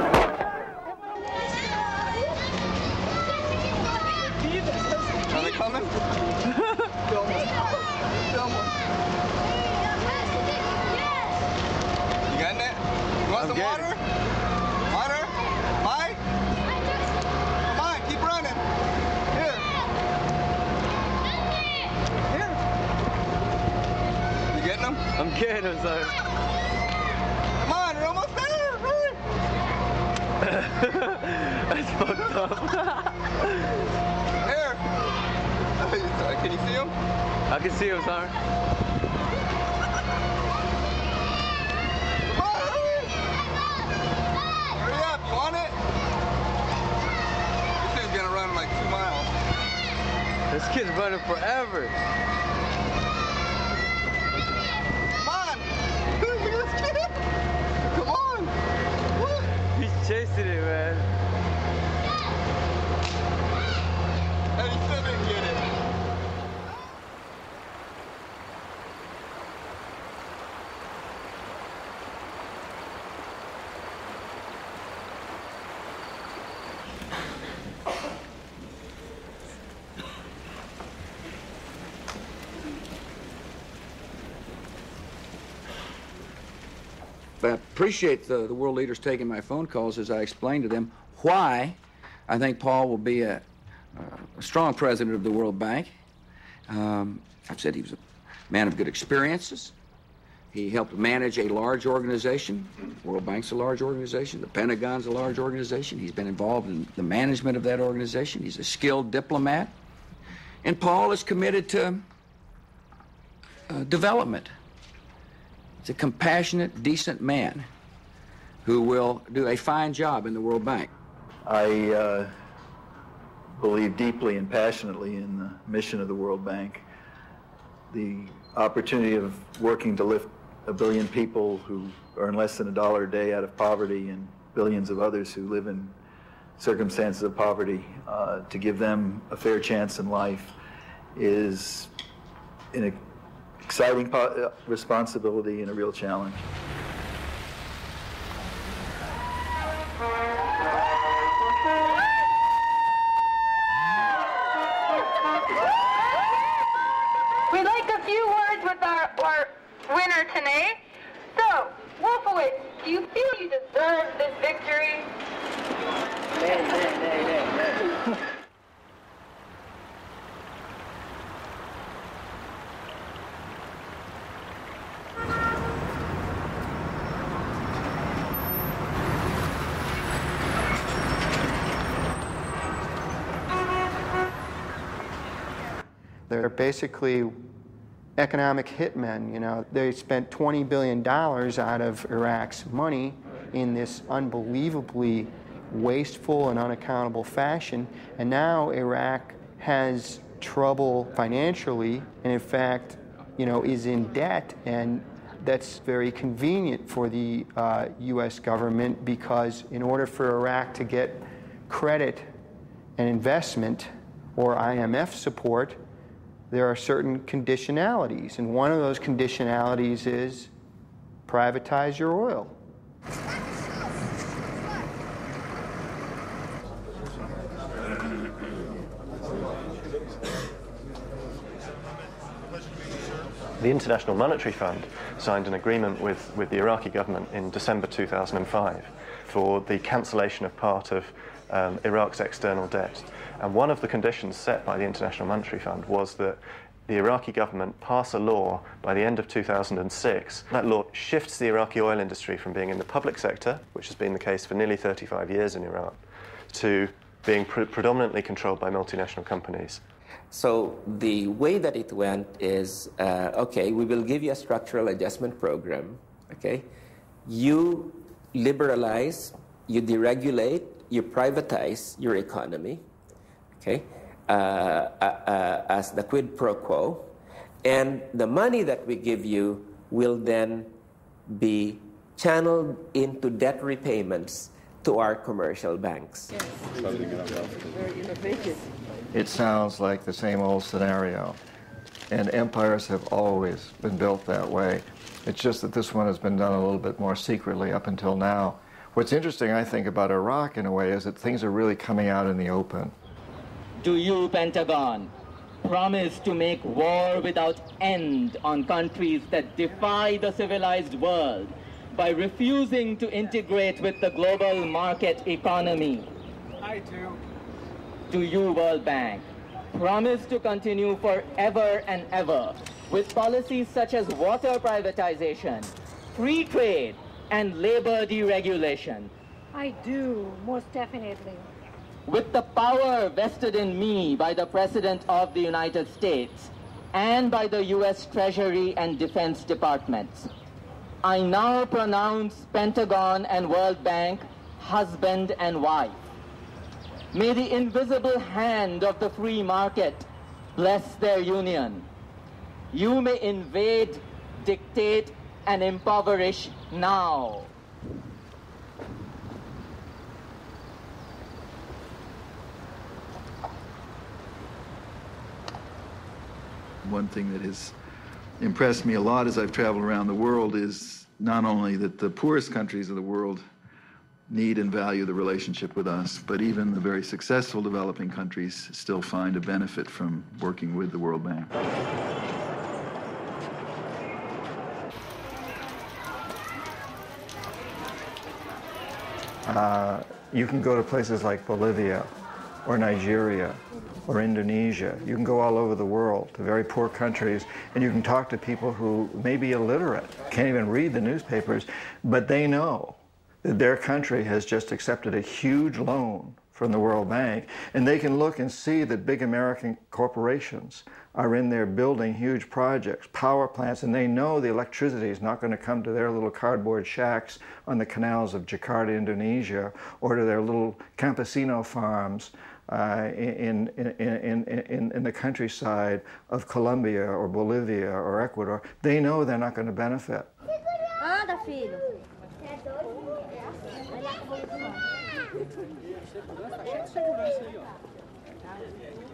they coming? You got that? You want some water? Water? Mike? Come on, keep running. Here. Here. You getting them? I'm getting them, sir. Come on, you're almost there. That's fucked up. Here. Can you see him? I can see him, sir. Come on, hurry! Hurry up, you want it? This thing's gonna run like 2 miles. This kid's running forever. Come on! Look at this kid! Come on! What? He's chasing it, man. And he still didn't get it. I appreciate the world leaders taking my phone calls as I explained to them why I think Paul will be a strong president of the World Bank. I've said he was a man of good experiences. He helped manage a large organization. World Bank's a large organization. The Pentagon's a large organization. He's been involved in the management of that organization. He's a skilled diplomat. And Paul is committed to development. He's a compassionate, decent man who will do a fine job in the World Bank. I believe deeply and passionately in the mission of the World Bank. The opportunity of working to lift 1 billion people who earn less than $1 a day out of poverty and billions of others who live in circumstances of poverty, to give them a fair chance in life is an exciting responsibility and a real challenge. We'd like a few words with our winner tonight. So, Wolfowitz, do you feel you deserve this victory? Nay. They're basically economic hitmen, you know. They spent $20 billion out of Iraq's money in this unbelievably wasteful and unaccountable fashion, and now Iraq has trouble financially and, in fact, you know, is in debt, and that's very convenient for the U.S. government, because in order for Iraq to get credit and investment or IMF support, there are certain conditionalities, and one of those conditionalities is privatize your oil. The International Monetary Fund signed an agreement with the Iraqi government in December 2005 for the cancellation of part of Iraq's external debt. And one of the conditions set by the International Monetary Fund was that the Iraqi government pass a law by the end of 2006. That law shifts the Iraqi oil industry from being in the public sector, which has been the case for nearly 35 years in Iraq, to being predominantly controlled by multinational companies. So the way that it went is, okay, we will give you a structural adjustment program, okay? You liberalize, you deregulate, you privatize your economy, okay, as the quid pro quo, and the money that we give you will then be channeled into debt repayments to our commercial banks. Very innovative. It sounds like the same old scenario, and empires have always been built that way. It's just that this one has been done a little bit more secretly up until now. What's interesting, I think, about Iraq in a way is that things are really coming out in the open. Do you, Pentagon, promise to make war without end on countries that defy the civilized world by refusing to integrate with the global market economy? I do. Do you, World Bank, promise to continue forever and ever with policies such as water privatization, free trade, and labor deregulation? I do, most definitely. With the power vested in me by the President of the United States and by the U.S. Treasury and Defense Departments, I now pronounce Pentagon and World Bank husband and wife. May the invisible hand of the free market bless their union. You may invade, dictate, and impoverish now. One thing that has impressed me a lot as I've traveled around the world is not only that the poorest countries of the world need and value the relationship with us, but even the very successful developing countries still find a benefit from working with the World Bank. You can go to places like Bolivia or Nigeria or Indonesia. You can go all over the world to very poor countries, and you can talk to people who may be illiterate, can't even read the newspapers, but they know that their country has just accepted a huge loan from the World Bank, and they can look and see that big American corporations are in there building huge projects, power plants, and they know the electricity is not going to come to their little cardboard shacks on the canals of Jakarta, Indonesia, or to their little campesino farms in the countryside of Colombia or Bolivia or Ecuador. They know they're not going to benefit.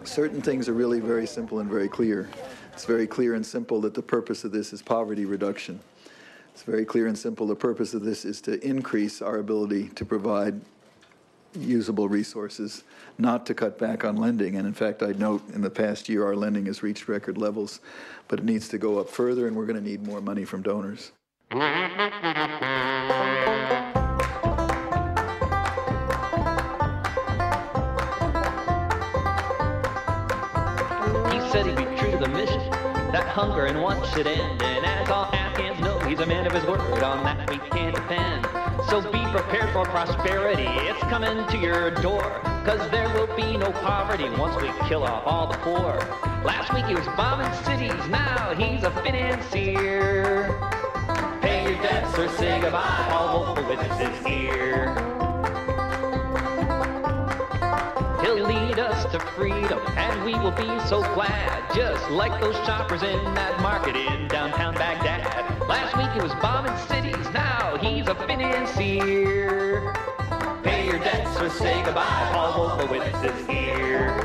Certain things are really very simple and very clear. It's very clear and simple that the purpose of this is poverty reduction. It's very clear and simple the purpose of this is to increase our ability to provide usable resources, not to cut back on lending. And in fact, I note in the past year our lending has reached record levels, but it needs to go up further, and we're going to need more money from donors. Said he'd be true to the mission, that hunger and want should end. And as all Afghans know, he's a man of his word, on that we can't depend. So be prepared for prosperity, it's coming to your door, cause there will be no poverty once we kill off all the poor. Last week he was bombing cities, now he's a financier. Pay your debts or say goodbye, all Wolfowitz is here. He'll lead us to freedom, and we will be so glad, just like those shoppers in that market in downtown Baghdad. Last week he was bombing cities, now he's a financier. Pay your debts or say goodbye, Paul Wolfowitz is here.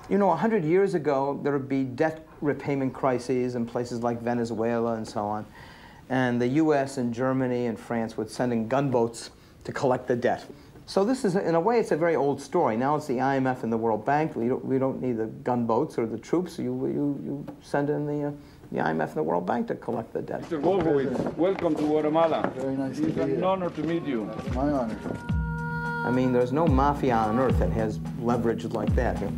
You know, 100 years ago, there would be debt repayment crises in places like Venezuela and so on. And the US and Germany and France would send in gunboats to collect the debt. So this is, in a way, it's a very old story. Now it's the IMF and the World Bank. We don't need the gunboats or the troops. You send in the IMF and the World Bank to collect the debt. Mr. Wolfowitz, welcome to Guatemala. Very nice It's an honor to meet you. It's my honor. I mean, there's no mafia on earth that has leverage like that here.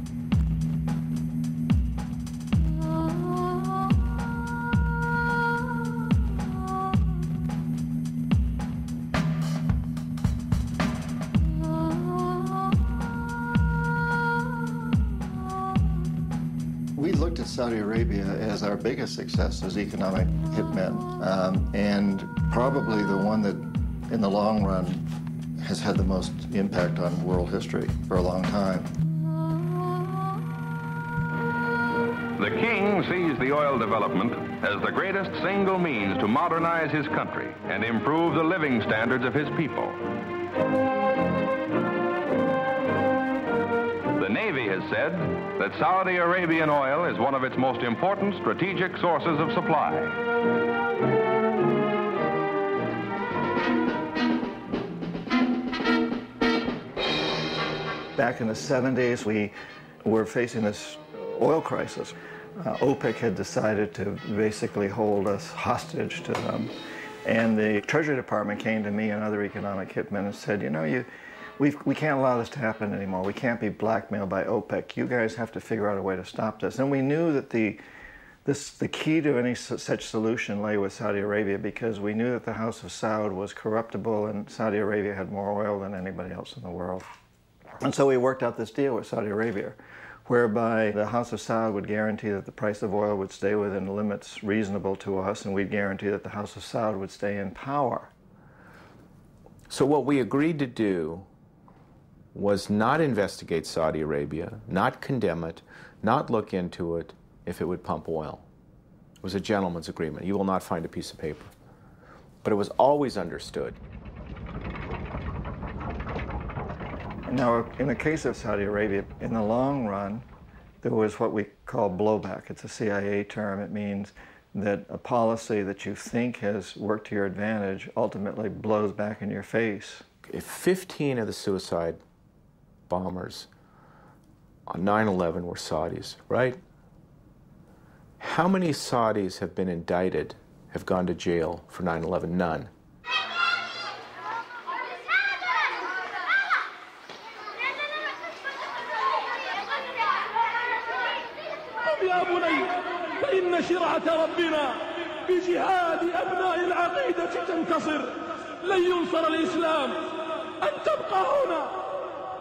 We looked at Saudi Arabia as our biggest success as economic hitmen, and probably the one that, in the long run, has had the most impact on world history for a long time. The king sees the oil development as the greatest single means to modernize his country and improve the living standards of his people. The Navy has said that Saudi Arabian oil is one of its most important strategic sources of supply. Back in the 70s, we were facing this oil crisis. OPEC had decided to basically hold us hostage to them. And the Treasury Department came to me and other economic hitmen and said, you know, we can't allow this to happen anymore. We can't be blackmailed by OPEC. You guys have to figure out a way to stop this. And we knew that the key to any such solution lay with Saudi Arabia, because we knew that the House of Saud was corruptible and Saudi Arabia had more oil than anybody else in the world. And so we worked out this deal with Saudi Arabia, whereby the House of Saud would guarantee that the price of oil would stay within limits reasonable to us, and we'd guarantee that the House of Saud would stay in power. So what we agreed to do was not investigate Saudi Arabia, not condemn it, not look into it if it would pump oil. It was a gentleman's agreement. You will not find a piece of paper. But it was always understood. Now, in the case of Saudi Arabia, in the long run, there was what we call blowback. It's a CIA term. It means that a policy that you think has worked to your advantage ultimately blows back in your face. If 15 of the suicide bombers on 9/11 were Saudis, right? How many Saudis have been indicted, have gone to jail for 9/11? None. فإن شرعة ربنا بجهاد أبناء العقيدة تنتصر. لن ينصر الإسلام أن تبقى هنا.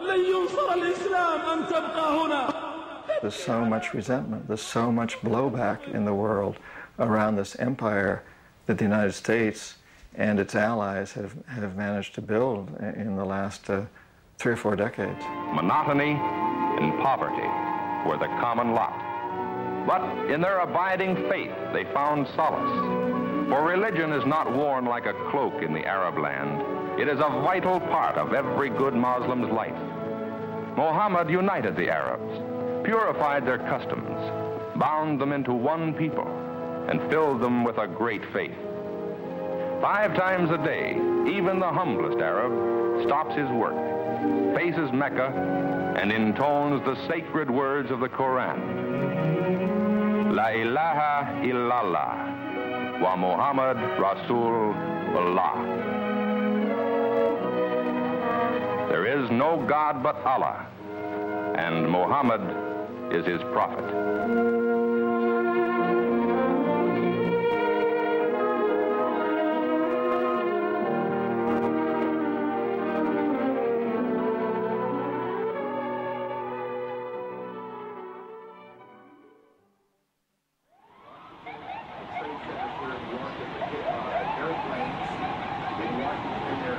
لن ينصر الإسلام أن تبقى هنا. There's so much resentment, there's so much blowback in the world around this empire that the United States and its allies have managed to build in the last 3 or 4 decades. Monotony and poverty were the common lot. But in their abiding faith, they found solace. For religion is not worn like a cloak in the Arab land. It is a vital part of every good Muslim's life. Muhammad united the Arabs, purified their customs, bound them into one people, and filled them with a great faith. 5 times a day, even the humblest Arab stops his work, faces Mecca, and intones the sacred words of the Quran. La ilaha illallah wa Muhammad Rasulullah. There is no God but Allah, and Muhammad is his prophet.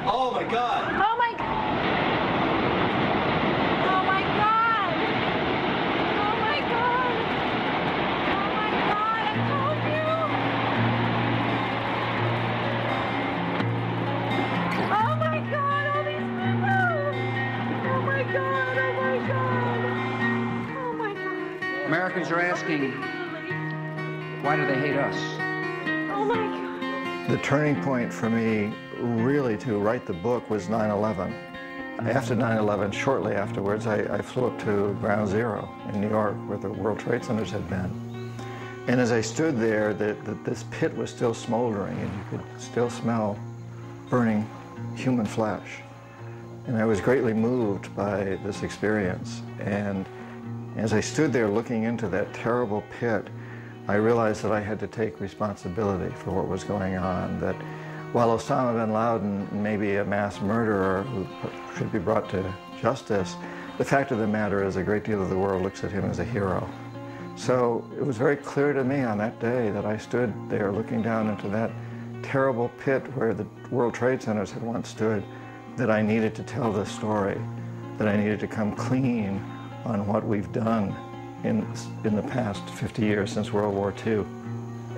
Oh my God! Oh my God! Oh my God! Oh my God! Oh my God! I told you! Oh my God! All these people! Oh my God! Oh my God! Oh my God! Americans are asking, why do they hate us? Oh my God! The turning point for me really to write the book was 9/11. After 9/11, shortly afterwards, I flew up to Ground Zero in New York, where the World Trade Centers had been. And as I stood there, this pit was still smoldering, and you could still smell burning human flesh. And I was greatly moved by this experience. And as I stood there looking into that terrible pit, I realized that I had to take responsibility for what was going on, that while Osama bin Laden may be a mass murderer who should be brought to justice, the fact of the matter is a great deal of the world looks at him as a hero. So it was very clear to me on that day that I stood there looking down into that terrible pit where the World Trade Centers had once stood, that I needed to tell this story, that I needed to come clean on what we've done in the past 50 years since World War II.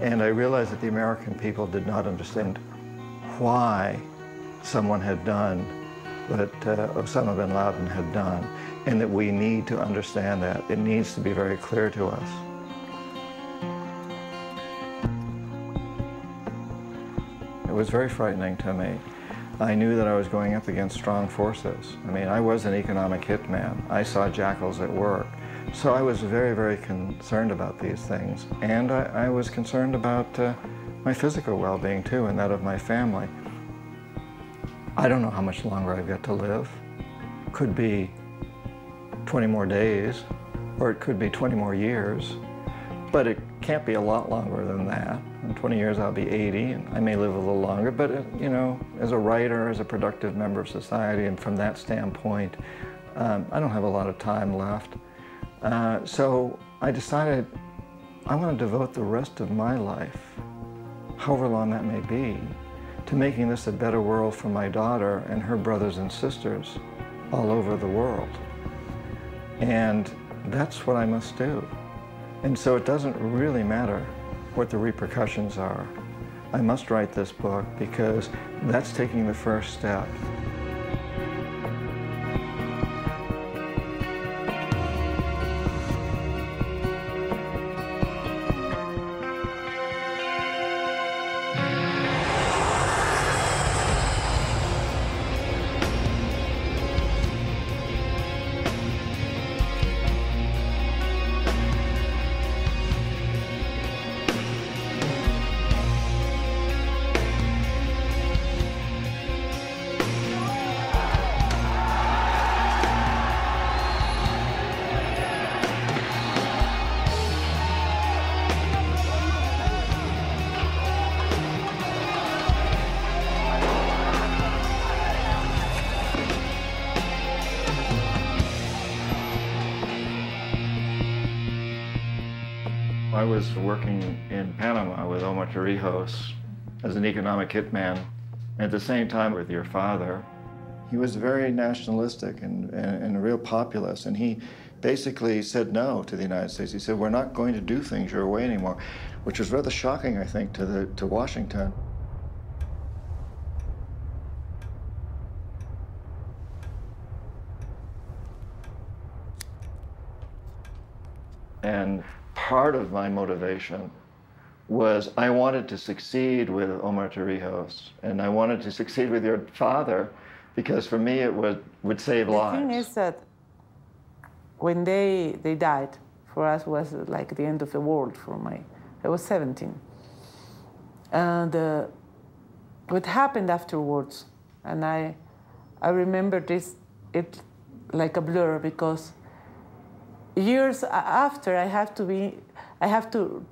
And I realized that the American people did not understand why someone had done what Osama bin Laden had done, and that we need to understand that. It needs to be very clear to us. It was very frightening to me. I knew that I was going up against strong forces. I mean, I was an economic hitman. I saw jackals at work. So I was very, very concerned about these things. And I was concerned about my physical well-being too, and that of my family. I don't know how much longer I've got to live. Could be 20 more days, or it could be 20 more years. But it can't be a lot longer than that. In 20 years I'll be 80, and I may live a little longer, but you know, as a writer, as a productive member of society, and from that standpoint, I don't have a lot of time left. So I decided I want to devote the rest of my life, however long that may be, to making this a better world for my daughter and her brothers and sisters all over the world. And that's what I must do. And so it doesn't really matter what the repercussions are. I must write this book because that's taking the first step. I was working in Panama with Omar Torrijos as an economic hitman. At the same time with your father, he was very nationalistic and a real populist, and he basically said no to the United States. He said, we're not going to do things your way anymore, which was rather shocking, I think, to Washington. And part of my motivation was I wanted to succeed with Omar Torrijos, and I wanted to succeed with your father, because for me it would save lives. The thing is that when they died, for us was like the end of the world. I was 17. And what happened afterwards, and I remember it like a blur, because years after, I have to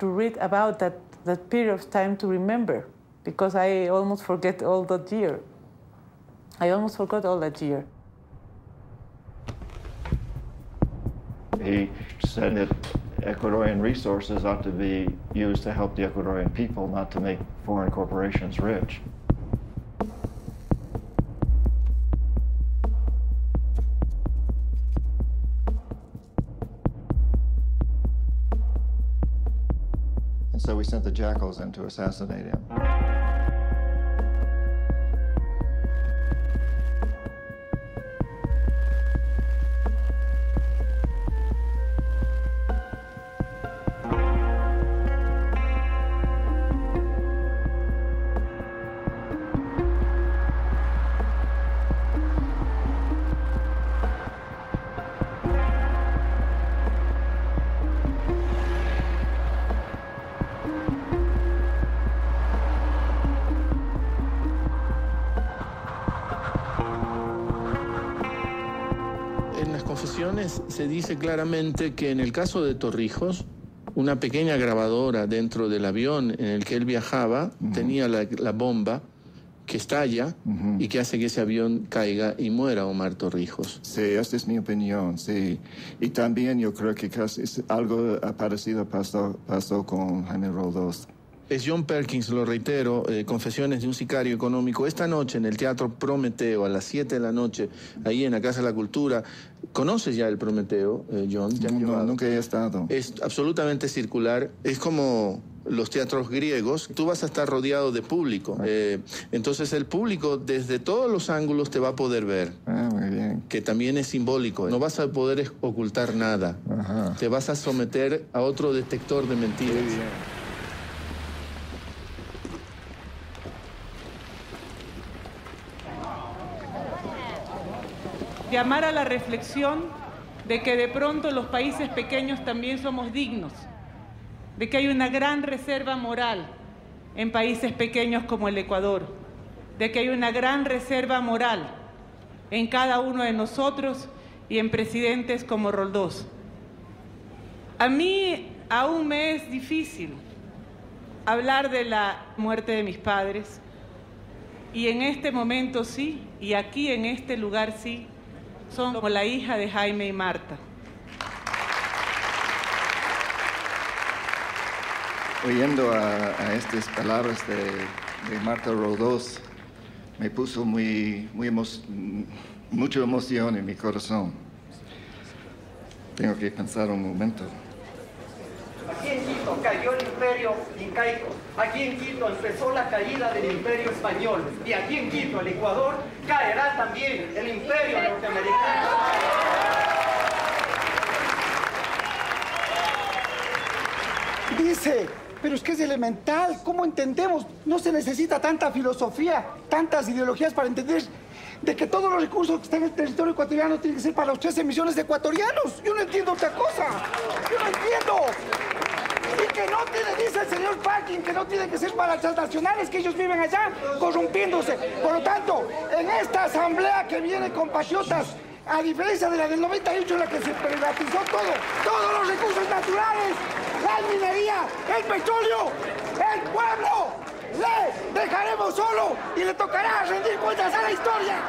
read about that period of time to remember, because I almost forget all that year. I almost forgot all that year. He said that Ecuadorian resources ought to be used to help the Ecuadorian people, not to make foreign corporations rich. And so we sent the jackals in to assassinate him. confesiones se dice claramente que en el caso de Torrijos, una pequeña grabadora dentro del avión en el que él viajaba tenía la bomba que estalla y que hace que ese avión caiga y muera Omar Torrijos. Sí, esta es mi opinión, sí. Y también yo creo que casi algo parecido pasó con Jaime Roldós. Es John Pérkins, lo reitero, Confesiones de un sicario económico. Esta noche en el Teatro Prometeo, a las 7 de la noche, ahí en la Casa de la Cultura. ¿Conoces ya el Prometeo, John? No, nunca he estado. Es absolutamente circular, es como los teatros griegos. Tú vas a estar rodeado de público. Entonces el público desde todos los ángulos te va a poder ver. Ah, muy bien. Que también es simbólico. No vas a poder ocultar nada. Ajá. Te vas a someter a otro detector de mentiras. Muy bien. Llamar a la reflexión de que de pronto los países pequeños también somos dignos, de que hay una gran reserva moral en países pequeños como el Ecuador, de que hay una gran reserva moral en cada uno de nosotros y en presidentes como Roldós. A mí aún me es difícil hablar de la muerte de mis padres, y en este momento sí, y aquí en este lugar sí, son como la hija de Jaime y Marta. Oyendo a estas palabras de Marta Roldós, me puso mucha emoción en mi corazón. Tengo que pensar un momento. Aquí en Quito cayó el imperio incaico, aquí en Quito empezó la caída del imperio español, y aquí en Quito, el Ecuador, caerá también el imperio norteamericano. Dice, pero es que es elemental, ¿cómo entendemos? No se necesita tanta filosofía, tantas ideologías para entender de que todos los recursos que están en el territorio ecuatoriano tienen que ser para los 13 millones de ecuatorianos. Yo no entiendo otra cosa, yo no entiendo. Y que no tiene, dice el señor Pérkins, que no tiene que ser para las transnacionales, que ellos viven allá corrompiéndose. Por lo tanto, en esta asamblea que viene, compatriotas, a diferencia de la del 98 en la que se privatizó todo, todos los recursos naturales, la minería, el petróleo, el pueblo, le dejaremos solo y le tocará rendir cuentas a la historia.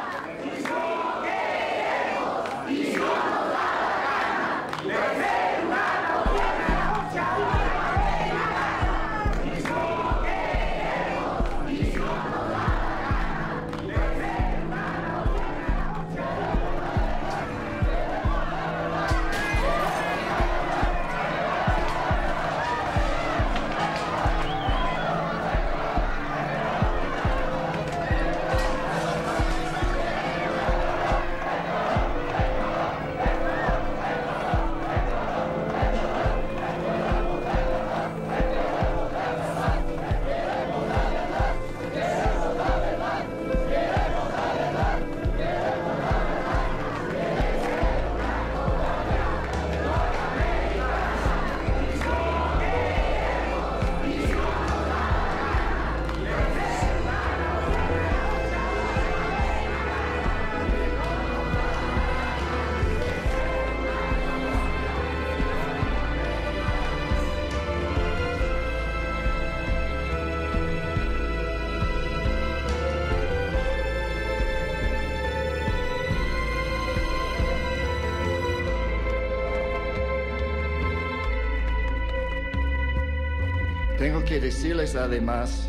Tengo que decirles además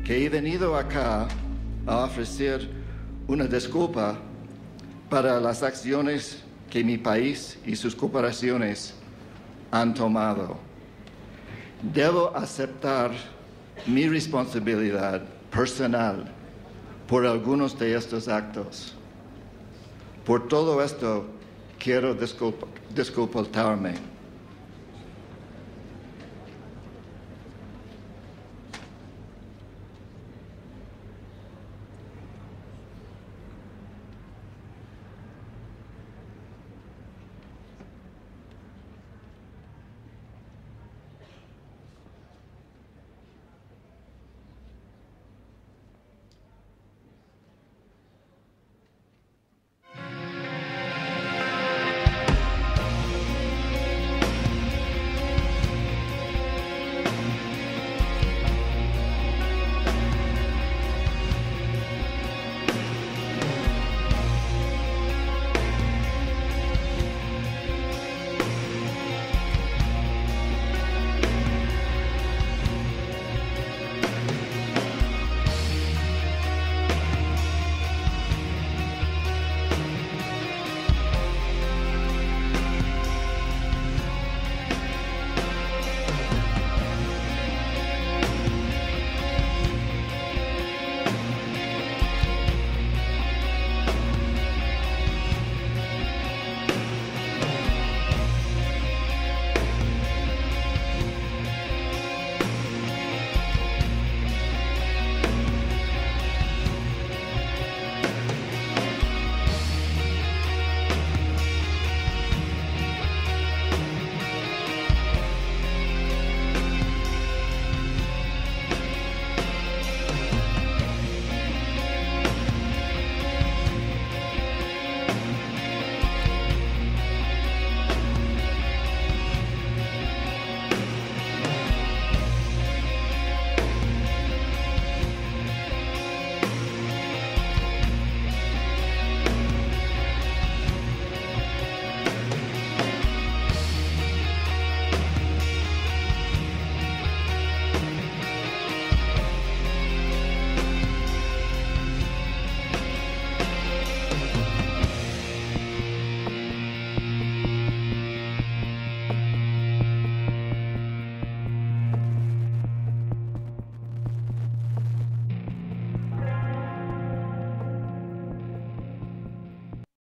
que he venido acá a ofrecer una disculpa para las acciones que mi país y sus corporaciones han tomado. Debo aceptar mi responsabilidad personal por algunos de estos actos. Por todo esto, quiero disculparme.